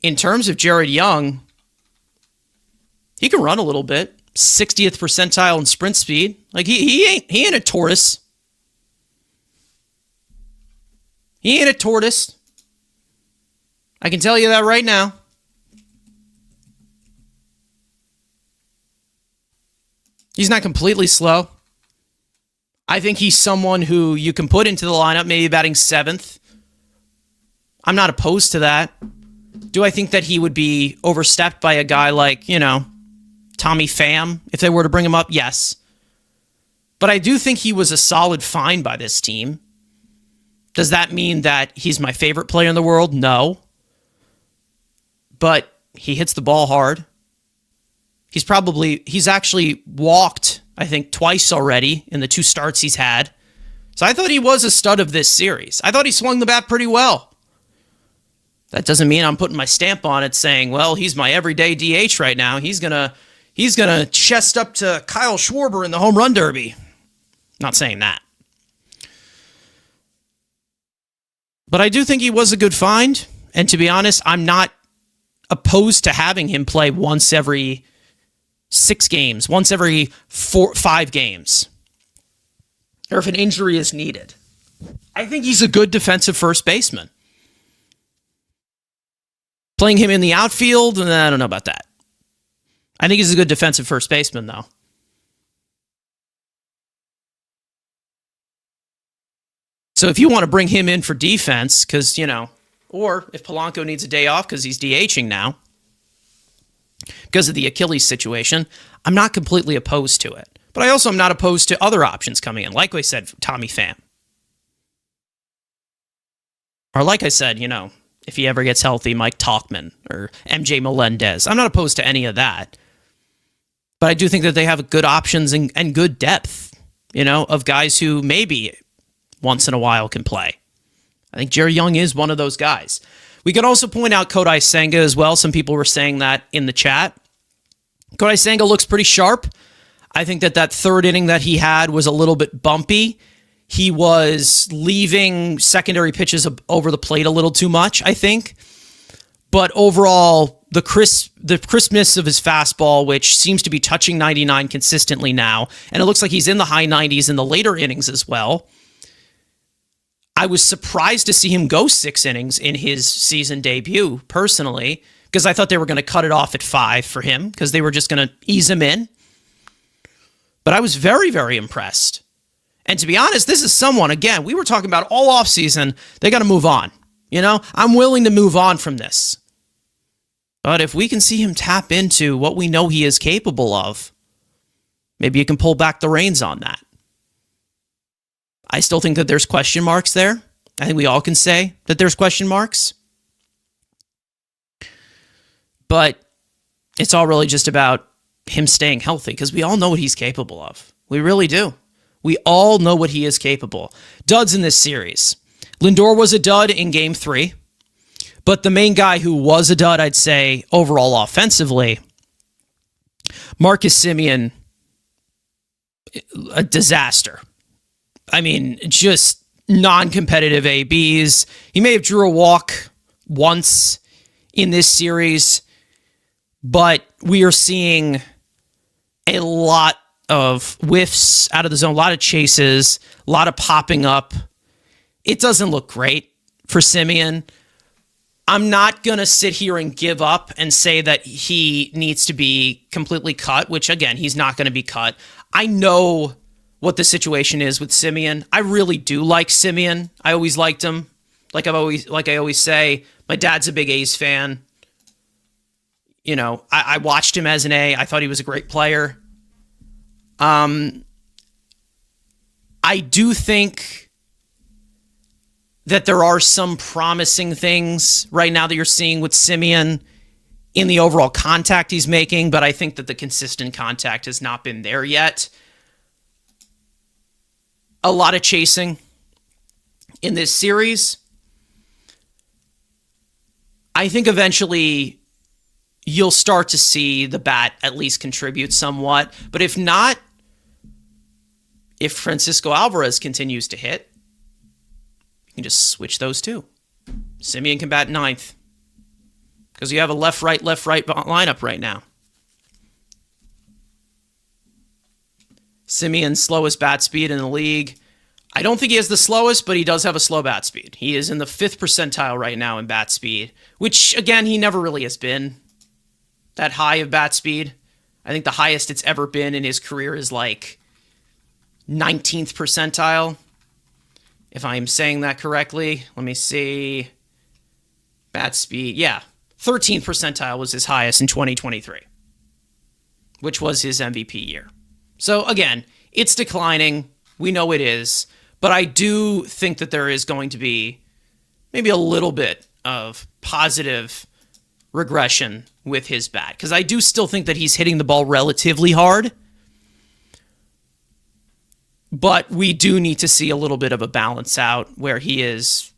in terms of Jared Young, he can run a little bit. 60th percentile in sprint speed. Like he ain't a tortoise. He ain't a tortoise. I can tell you that right now. He's not completely slow. I think he's someone who you can put into the lineup, maybe batting 7th. I'm not opposed to that. Do I think that he would be overstepped by a guy like, Tommy Pham, if they were to bring him up? Yes. But I do think he was a solid find by this team. Does that mean that he's my favorite player in the world? No. But he hits the ball hard. He's actually walked, I think, twice already in the 2 starts he's had. So I thought he was a stud of this series. I thought he swung the bat pretty well. That doesn't mean I'm putting my stamp on it saying, well, he's my everyday DH right now. He's gonna chest up to Kyle Schwarber in the home run derby. Not saying that. But I do think he was a good find. And to be honest, I'm not opposed to having him play once every 6 games, once every 5 games, or if an injury is needed. I think he's a good defensive first baseman. Playing him in the outfield, I don't know about that. I think he's a good defensive first baseman, though. So if you want to bring him in for defense, because, or if Polanco needs a day off because he's DHing now, because of the Achilles situation, I'm not completely opposed to it. But I also am not opposed to other options coming in. Like I said, Tommy Pham. Or like I said, if he ever gets healthy, Mike Tauchman or MJ Melendez. I'm not opposed to any of that. But I do think that they have good options and good depth, of guys who maybe once in a while can play. I think Jerry Young is one of those guys. We can also point out Kodai Senga as well. Some people were saying that in the chat. Kodai Senga looks pretty sharp. I think that 3rd inning that he had was a little bit bumpy. He was leaving secondary pitches over the plate a little too much, I think. But overall, the crispness of his fastball, which seems to be touching 99 consistently now, and it looks like he's in the high 90s in the later innings as well. I was surprised to see him go 6 innings in his season debut, personally, because I thought they were going to cut it off at 5 for him, because they were just going to ease him in. But I was very, very impressed. And to be honest, this is someone, again, we were talking about all offseason, they got to move on. I'm willing to move on from this. But if we can see him tap into what we know he is capable of, maybe you can pull back the reins on that. I still think that there's question marks there. I think we all can say that there's question marks. But it's all really just about him staying healthy, because we all know what he's capable of. We really do. We all know what he is capable. Duds in this series. Lindor was a dud in Game 3. But the main guy who was a dud, I'd say, overall offensively, Marcus Semien, a disaster. I mean, just non-competitive ABs. He may have drew a walk once in this series, but we are seeing a lot of whiffs out of the zone, a lot of chases, a lot of popping up. It doesn't look great for Semien. I'm not going to sit here and give up and say that he needs to be completely cut, which, again, he's not going to be cut. I know what the situation is with Simeon. I really do like Simeon. I always liked him. Like I always say, my dad's a big A's fan. You know, I watched him as an A. I thought he was a great player. I do think that there are some promising things right now that you're seeing with Simeon in the overall contact he's making, but I think that the consistent contact has not been there yet. A lot of chasing in this series. I think eventually you'll start to see the bat at least contribute somewhat. But if not, if Francisco Alvarez continues to hit, you can just switch those two. Simeon can bat ninth because you have a left-right lineup right now. Simeon's slowest bat speed in the league. I don't think he has the slowest, but he does have a slow bat speed. He is in the 5th percentile right now in bat speed, which, again, he never really has been that high of bat speed. I think the highest it's ever been in his career is like 19th percentile, if I'm saying that correctly. Let me see. Bat speed, yeah. 13th percentile was his highest in 2023, which was his MVP year. So again, it's declining. We know it is. But I do think that there is going to be maybe a little bit of positive regression with his bat. Because I do still think that he's hitting the ball relatively hard. But we do need to see a little bit of a balance out where he is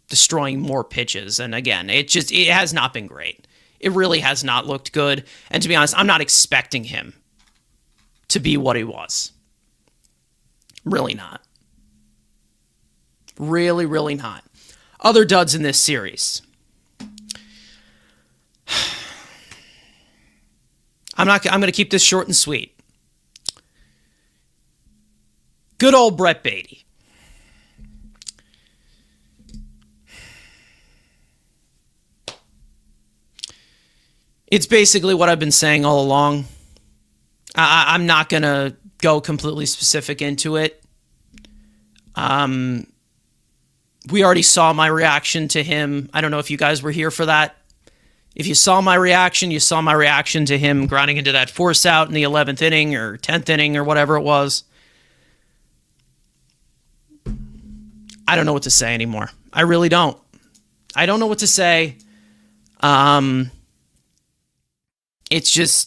destroying more pitches. And again, it has not been great. It really has not looked good. And to be honest, I'm not expecting him to be what he was. Really not. Really, really not. Other duds in this series. I'm going to keep this short and sweet. Good old Brett Beatty. It's basically what I've been saying all along. I'm not going to go completely specific into it. We already saw my reaction to him. I don't know if you guys were here for that. If you saw my reaction, you saw my reaction to him grounding into that force out in the 11th inning or 10th inning or whatever it was. I don't know what to say anymore. I really don't. I don't know what to say. It's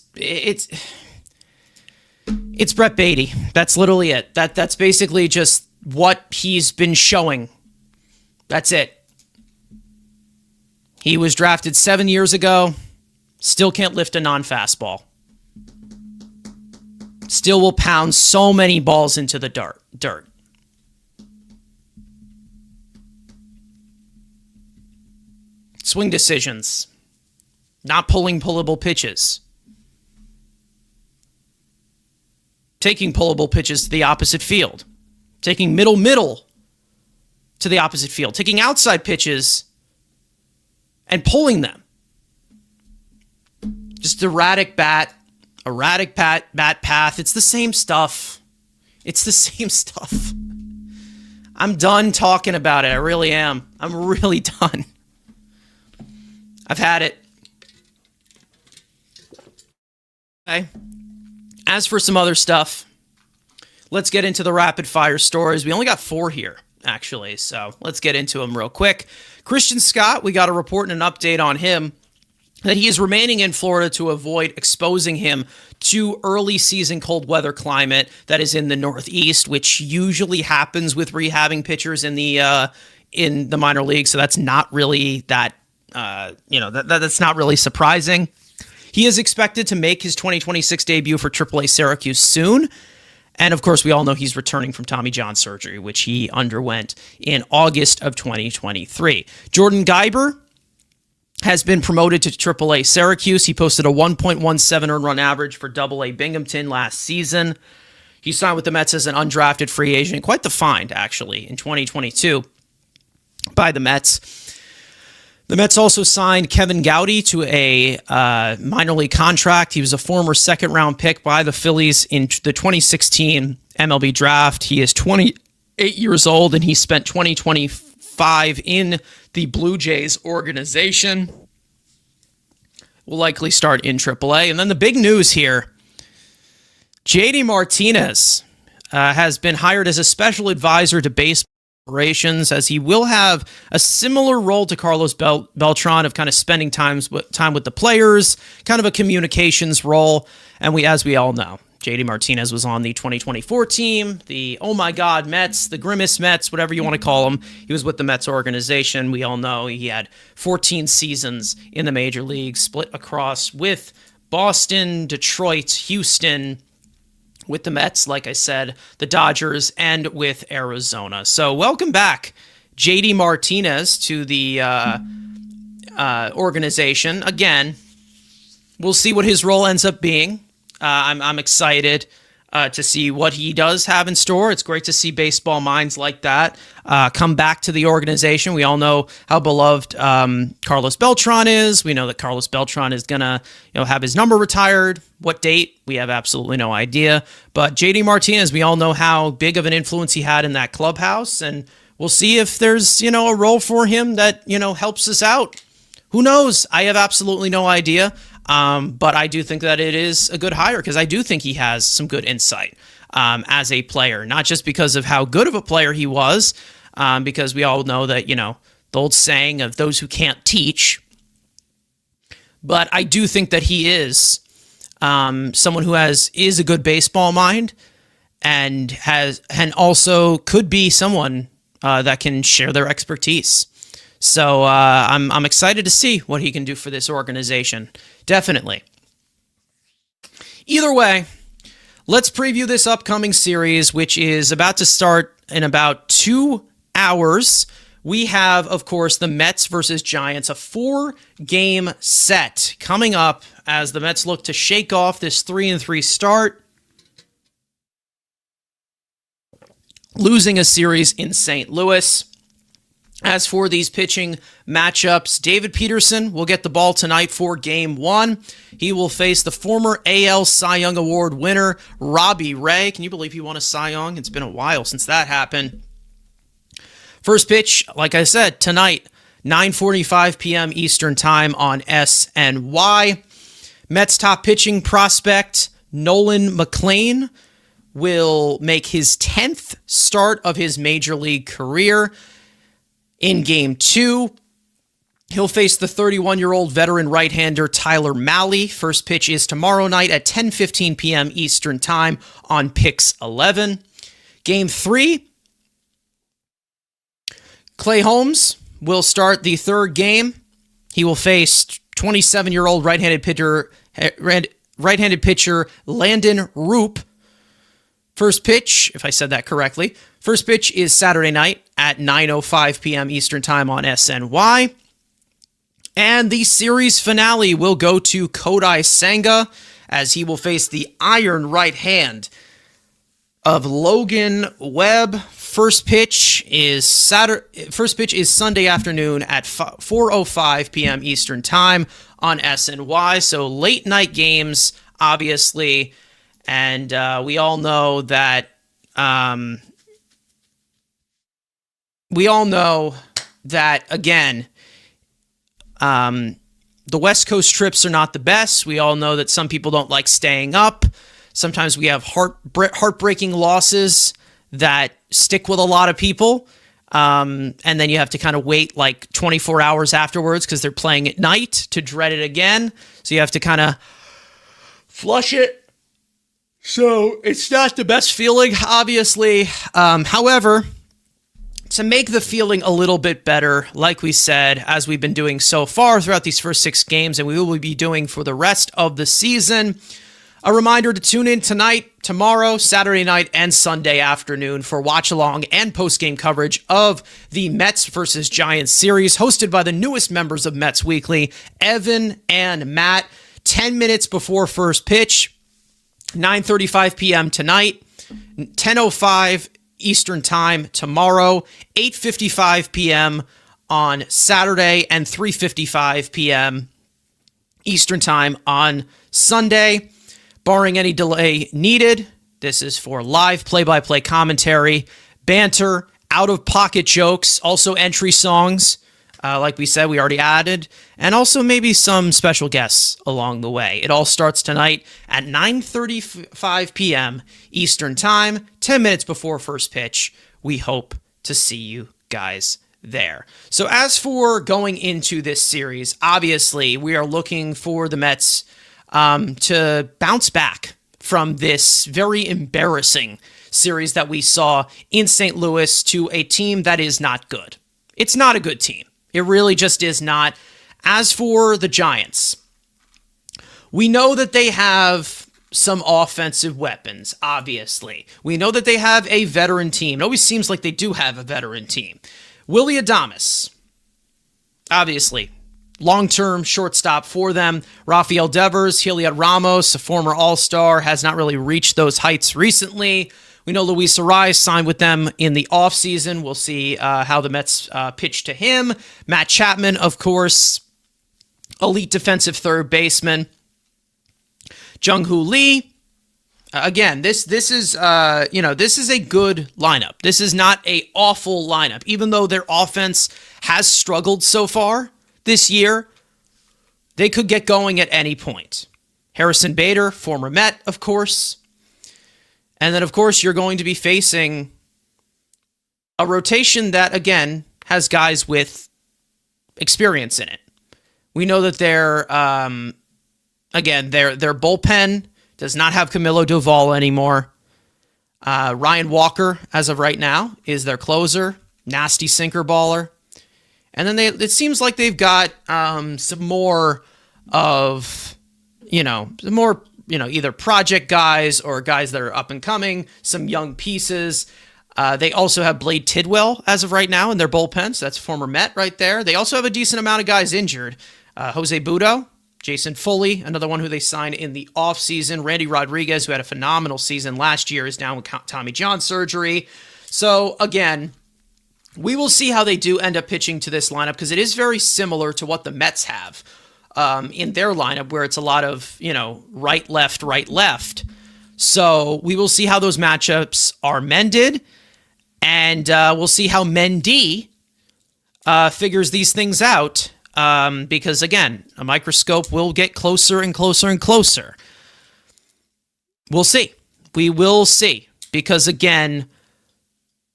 Brett Beatty. That's literally it. That's basically just what he's been showing. That's it. He was drafted 7 years ago. Still can't lift a non-fastball. Still will pound so many balls into the dirt. Swing decisions. Not pulling pullable pitches. Taking pullable pitches to the opposite field. Taking middle to the opposite field. Taking outside pitches and pulling them. Just erratic bat path. It's the same stuff. I'm done talking about it. I really am. I'm really done. I've had it. Okay. As for some other stuff, let's get into the rapid fire stories. We only got 4 here, actually, so let's get into them real quick. Christian Scott, we got a report and an update on him that he is remaining in Florida to avoid exposing him to early season cold weather climate that is in the Northeast, which usually happens with rehabbing pitchers in the minor league. So that's not really that's not really surprising. He is expected to make his 2026 debut for AAA Syracuse soon. And of course, we all know he's returning from Tommy John surgery, which he underwent in August of 2023. Jordan Geiber has been promoted to AAA Syracuse. He posted a 1.17 earned run average for AA Binghamton last season. He signed with the Mets as an undrafted free agent, quite the find, actually, in 2022 by the Mets. The Mets also signed Kevin Gowdy to a minor league contract. He was a former second-round pick by the Phillies in the 2016 MLB draft. He is 28 years old, and he spent 2025 in the Blue Jays organization. Will likely start in AAA. And then the big news here, JD Martinez has been hired as a special advisor to baseball operations, as he will have a similar role to Carlos Beltran of kind of spending time with the players, kind of a communications role. And as we all know, JD Martinez was on the 2024 team, the oh my god Mets, the Grimace Mets, whatever you want to call them. He was with the Mets organization. We all know he had 14 seasons in the major leagues, split across with Boston, Detroit, Houston, with the Mets, like I said, the Dodgers, and with Arizona. So welcome back, JD Martinez, to the organization. Again, we'll see what his role ends up being. I'm excited to see what he does have in store. It's great to see baseball minds like that come back to the organization. We all know how beloved Carlos Beltran is. We know that Carlos Beltran is gonna, have his number retired. What date? We have absolutely no idea. But JD Martinez, we all know how big of an influence he had in that clubhouse, and we'll see if there's a role for him that helps us out. Who knows? I have absolutely no idea. But I do think that it is a good hire, because I do think he has some good insight as a player, not just because of how good of a player he was, because we all know that, the old saying of those who can't teach. But I do think that he is someone who is a good baseball mind, and also could be someone that can share their expertise. So I'm excited to see what he can do for this organization. Definitely. Either way, let's preview this upcoming series, which is about to start in about 2 hours. We have, of course, the Mets versus Giants, a 4-game set coming up as the Mets look to shake off this 3-3 start, losing a series in St. Louis. As for these pitching matchups, David Peterson will get the ball tonight for Game 1. He will face the former AL Cy Young Award winner, Robbie Ray. Can you believe he won a Cy Young? It's been a while since that happened. First pitch, like I said, tonight, 9:45 p.m. Eastern Time on SNY. Mets top pitching prospect, Nolan McLean, will make his 10th start of his major league career. In Game 2, he'll face the 31-year-old veteran right-hander Tyler Mahle. First pitch is tomorrow night at 10:15 p.m. Eastern Time on Pix 11. Game 3, Clay Holmes will start the third game. He will face 27-year-old right-handed pitcher Landon Roop. First pitch, if I said that correctly, first pitch is Saturday night at 9:05 p.m. Eastern Time on SNY. And the series finale will go to Kodai Senga, as he will face the iron right hand of Logan Webb. First pitch is Sunday afternoon at 4:05 p.m. Eastern Time on SNY. So late night games, obviously. And we all know that again, the West Coast trips are not the best. We all know that some people don't like staying up. Sometimes we have heartbreaking losses that stick with a lot of people. And then you have to kind of wait like 24 hours afterwards because they're playing at night to dread it again. So you have to kind of flush it. So it's not the best feeling, obviously. However, to make the feeling a little bit better, like we said, as we've been doing so far throughout these first 6 games, and we will be doing for the rest of the season, a reminder to tune in tonight, tomorrow, Saturday night, and Sunday afternoon for watch-along and post-game coverage of the Mets versus Giants series, hosted by the newest members of Mets Weekly, Evan and Matt. 10 minutes before first pitch, 9:35 p.m. tonight, 10:05 Eastern Time tomorrow, 8:55 p.m. on Saturday, and 3:55 p.m. Eastern Time on Sunday. Barring any delay needed, This is for live play-by-play commentary, banter, out-of-pocket jokes, also entry songs. Like we said, we already added, and also maybe some special guests along the way. It all starts tonight at 9:35 p.m. Eastern Time, 10 minutes before first pitch. We hope to see you guys there. So as for going into this series, obviously we are looking for the Mets to bounce back from this very embarrassing series that we saw in St. Louis to a team that is not good. It's not a good team. It really just is not. As for the Giants, we know that they have some offensive weapons, obviously. We know that they have a veteran team. It always seems like they do have a veteran team. Willy Adames, obviously, long-term shortstop for them. Rafael Devers, Heliot Ramos, a former All-Star, has not really reached those heights recently. We know Luis Arraez signed with them in the offseason. We'll see how the Mets pitch to him. Matt Chapman, of course, elite defensive third baseman. Jung-Hoo Lee. Again, this is this is a good lineup. This is not an awful lineup, even though their offense has struggled so far this year. They could get going at any point. Harrison Bader, former Met, of course. And then, of course, you're going to be facing a rotation that, again, has guys with experience in it. We know that their bullpen does not have Camilo Doval anymore. Ryan Walker, as of right now, is their closer. Nasty sinker baller. And then it seems like they've got some more of, either project guys or guys that are up and coming, some young pieces. They also have Blade Tidwell as of right now in their bullpen, so that's former Met right there. They also have a decent amount of guys injured. Jose Budo, Jason Foley, another one who they signed in the offseason. Randy Rodriguez, who had a phenomenal season last year, is down with Tommy John surgery. So, again, we will see how they do end up pitching to this lineup because it is very similar to what the Mets have in their lineup, where it's a lot of, right, left. So we will see how those matchups are mended, and we'll see how Mendy figures these things out, because, again, a microscope will get closer and closer and closer. We'll see. We will see, because, again,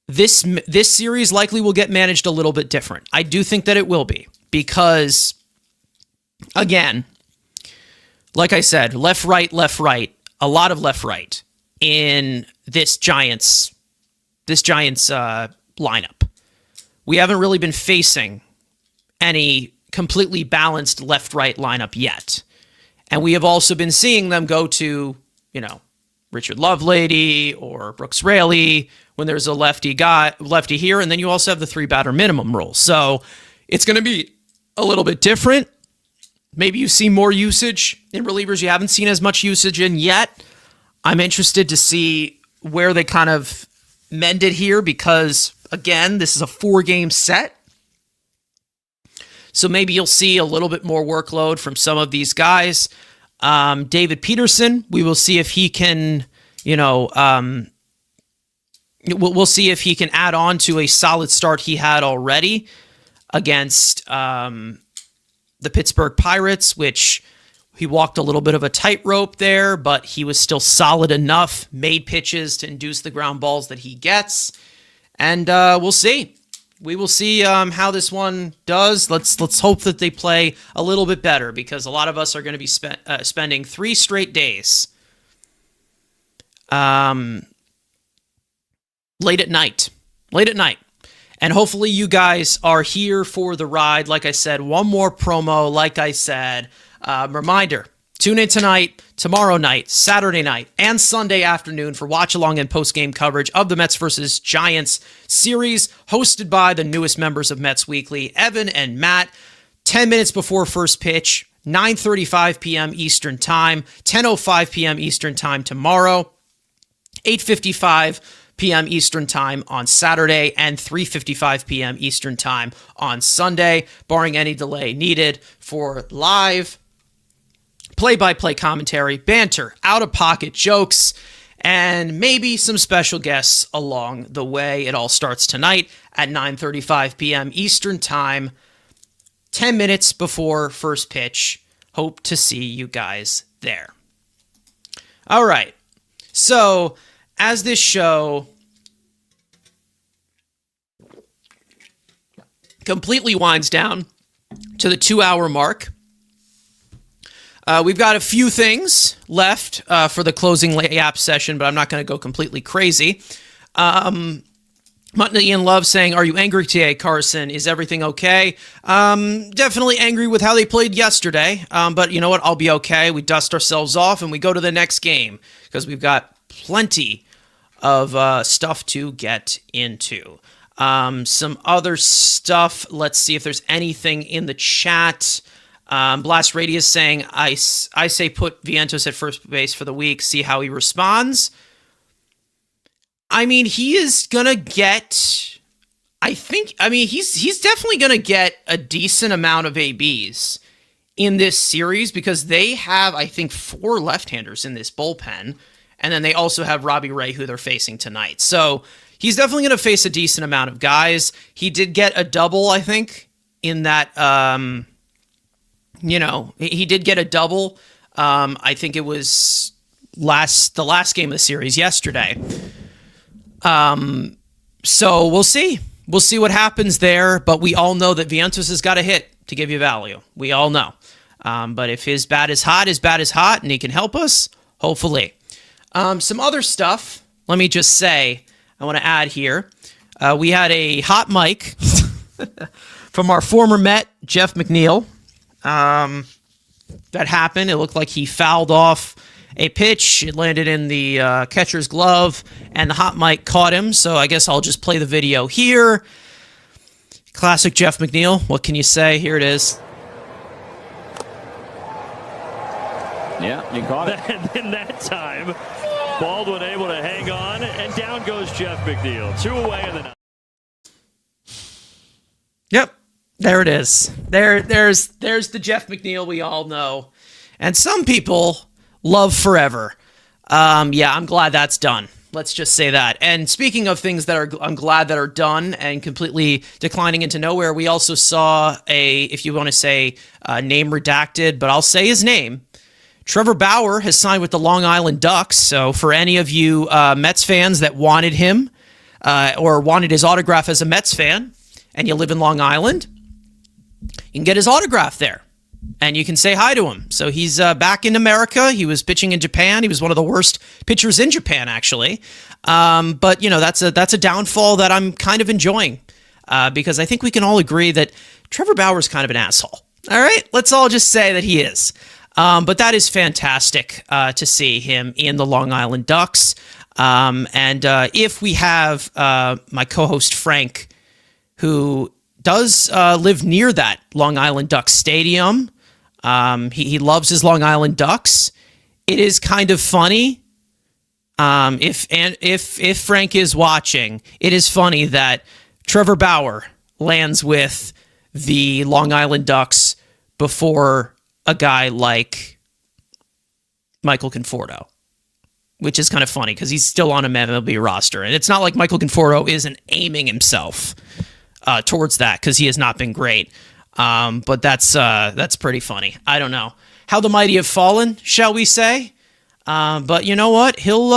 this series likely will get managed a little bit different. I do think that it will be, because, again, like I said, left, right, a lot of left, right in this Giants lineup. We haven't really been facing any completely balanced left-right lineup yet. And we have also been seeing them go to, Richard Lovelady or Brooks Raley when there's a lefty here, and then you also have the 3-batter minimum rule. So it's going to be a little bit different. Maybe you see more usage in relievers you haven't seen as much usage in yet. I'm interested to see where they kind of mended here because, again, this is a 4-game set. So maybe you'll see a little bit more workload from some of these guys. David Peterson, we will see if he can, we'll see if he can add on to a solid start he had already against the Pittsburgh Pirates, which he walked a little bit of a tightrope there, but he was still solid enough, made pitches to induce the ground balls that he gets. And we'll see. We will see how this one does. Let's hope that they play a little bit better, because a lot of us are going to be spending 3 straight days late at night. And hopefully you guys are here for the ride. Like I said, one more promo. Like I said, reminder, tune in tonight, tomorrow night, Saturday night, and Sunday afternoon for watch-along and post-game coverage of the Mets versus Giants series, hosted by the newest members of Mets Weekly, Evan and Matt, 10 minutes before first pitch, 9:35 p.m. Eastern Time, 10:05 p.m. Eastern Time tomorrow, 8:55 p.m. Eastern Time on Saturday, and 3:55 p.m. Eastern Time on Sunday, barring any delay needed for live play-by-play commentary, banter, out-of-pocket jokes, and maybe some special guests along the way. It all starts tonight at 9:35 p.m. Eastern Time, 10 minutes before first pitch. Hope to see you guys there. All right. So, as this show completely winds down to the 2-hour mark, we've got a few things left for the closing Yap session, but I'm not going to go completely crazy. Mutton Ian Love saying, "Are you angry today, Carson? Is everything okay?" Definitely angry with how they played yesterday, but you know what? I'll be okay. We dust ourselves off and we go to the next game because we've got plenty of stuff to get into. Some other stuff. Let's see if there's anything in the chat. Blast Radius saying, I say put Vientos at first base for the week, see how he responds. I mean, he is going to get, he's definitely going to get a decent amount of ABs in this series because they have, I think, 4 left-handers in this bullpen. And then they also have Robbie Ray, who they're facing tonight. So he's definitely going to face a decent amount of guys. He did get a double, I think, in that, he did get a double. I think it was the last game of the series yesterday. So we'll see. We'll see what happens there, but we all know that Vientos has got a hit to give you value. We all know. But if his bat is hot, and he can help us, hopefully. Some other stuff, let me just say, I want to add here. We had a hot mic from our former Met, Jeff McNeil. That happened. It looked like he fouled off a pitch. It landed in the catcher's glove, and the hot mic caught him. So I guess I'll just play the video here. Classic Jeff McNeil. What can you say? Here it is. Yeah, you caught it. And in that time, Baldwin able to hang on, and down goes Jeff McNeil. 2 away in the ninth. Yep, there it is. There's the Jeff McNeil we all know, and some people love forever. Yeah, I'm glad that's done. Let's just say that. And speaking of things that I'm glad that are done and completely declining into nowhere, we also saw if you want to say name redacted, but I'll say his name. Trevor Bauer has signed with the Long Island Ducks. So for any of you Mets fans that wanted him or wanted his autograph as a Mets fan, and you live in Long Island, you can get his autograph there. And you can say hi to him. So he's back in America. He was pitching in Japan. He was one of the worst pitchers in Japan, actually. But that's a downfall that I'm kind of enjoying because I think we can all agree that Trevor Bauer is kind of an asshole. All right, let's all just say that he is. But that is fantastic to see him in the Long Island Ducks. And if we have my co-host Frank, who does live near that Long Island Ducks stadium. He loves his Long Island Ducks. It is kind of funny. If Frank is watching, it is funny that Trevor Bauer lands with the Long Island Ducks before a guy like Michael Conforto, which is kind of funny because he's still on a MLB roster. And it's not like Michael Conforto isn't aiming himself towards that because he has not been great. But that's pretty funny. I don't know how the mighty have fallen, shall we say? But you know what? He'll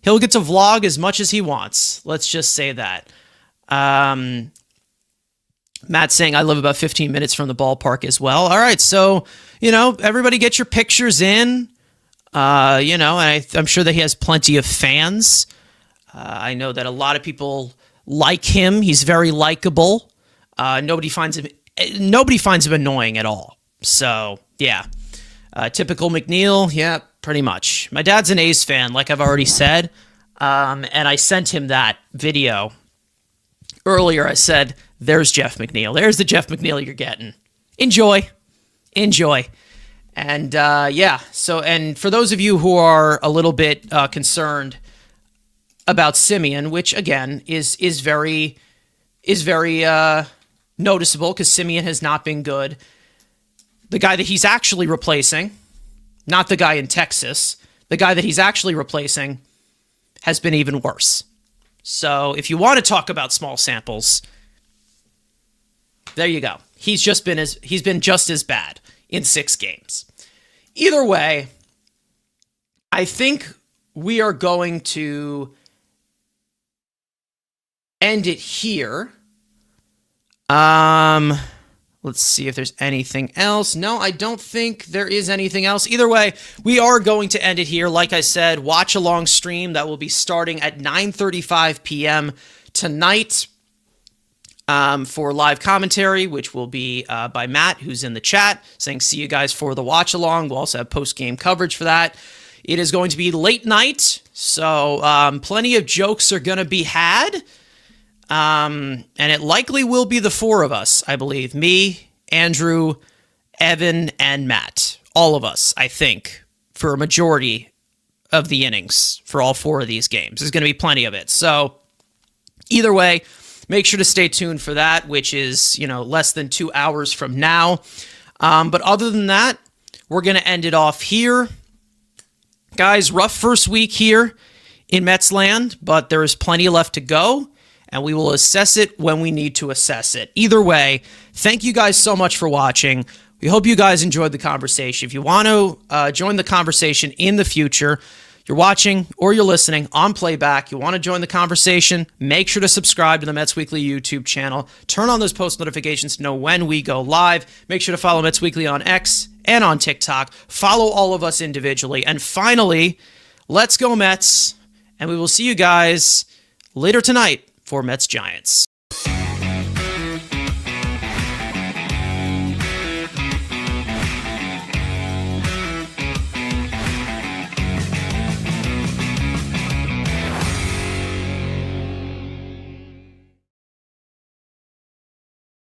get to vlog as much as he wants. Let's just say that. Matt's saying I live about 15 minutes from the ballpark as well. All right, so everybody get your pictures in. And I'm sure that he has plenty of fans. I know that a lot of people like him. He's very likable. Nobody finds him annoying at all. So, yeah. Typical McNeil, yeah, pretty much. My dad's an A's fan, like I've already said. And I sent him that video earlier. I said, there's Jeff McNeil. There's the Jeff McNeil you're getting. Enjoy. And, yeah. So, and for those of you who are a little bit concerned about Simeon, which again is very noticeable because Simeon has not been good. The guy that he's actually replacing, not the guy in Texas, the guy that he's actually replacing has been even worse. So if you want to talk about small samples, there you go. He's been just as bad in 6 games. Either way, I think we are going to end it here. Let's see if there's anything else. No, I don't think there is anything else. Either way, we are going to end it here. Like I said, watch along stream that will be starting at 9:35 p.m. tonight for live commentary, which will be by Matt, who's in the chat, saying see you guys for the watch along. We'll also have post-game coverage for that. It is going to be late night, so plenty of jokes are going to be had. And it likely will be the 4 of us, I believe. Me, Andrew, Evan, and Matt. All of us, I think, for a majority of the innings for all 4 of these games. There's going to be plenty of it. So either way, make sure to stay tuned for that, which is, less than 2 hours from now. But other than that, we're going to end it off here. Guys, rough first week here in Mets land, but there is plenty left to go. And we will assess it when we need to assess it. Either way, thank you guys so much for watching. We hope you guys enjoyed the conversation. If you want to join the conversation in the future, you're watching or you're listening on playback, you want to join the conversation, make sure to subscribe to the Mets Weekly YouTube channel. Turn on those post notifications to know when we go live. Make sure to follow Mets Weekly on X and on TikTok. Follow all of us individually. And finally, let's go Mets. And we will see you guys later tonight for Mets Giants.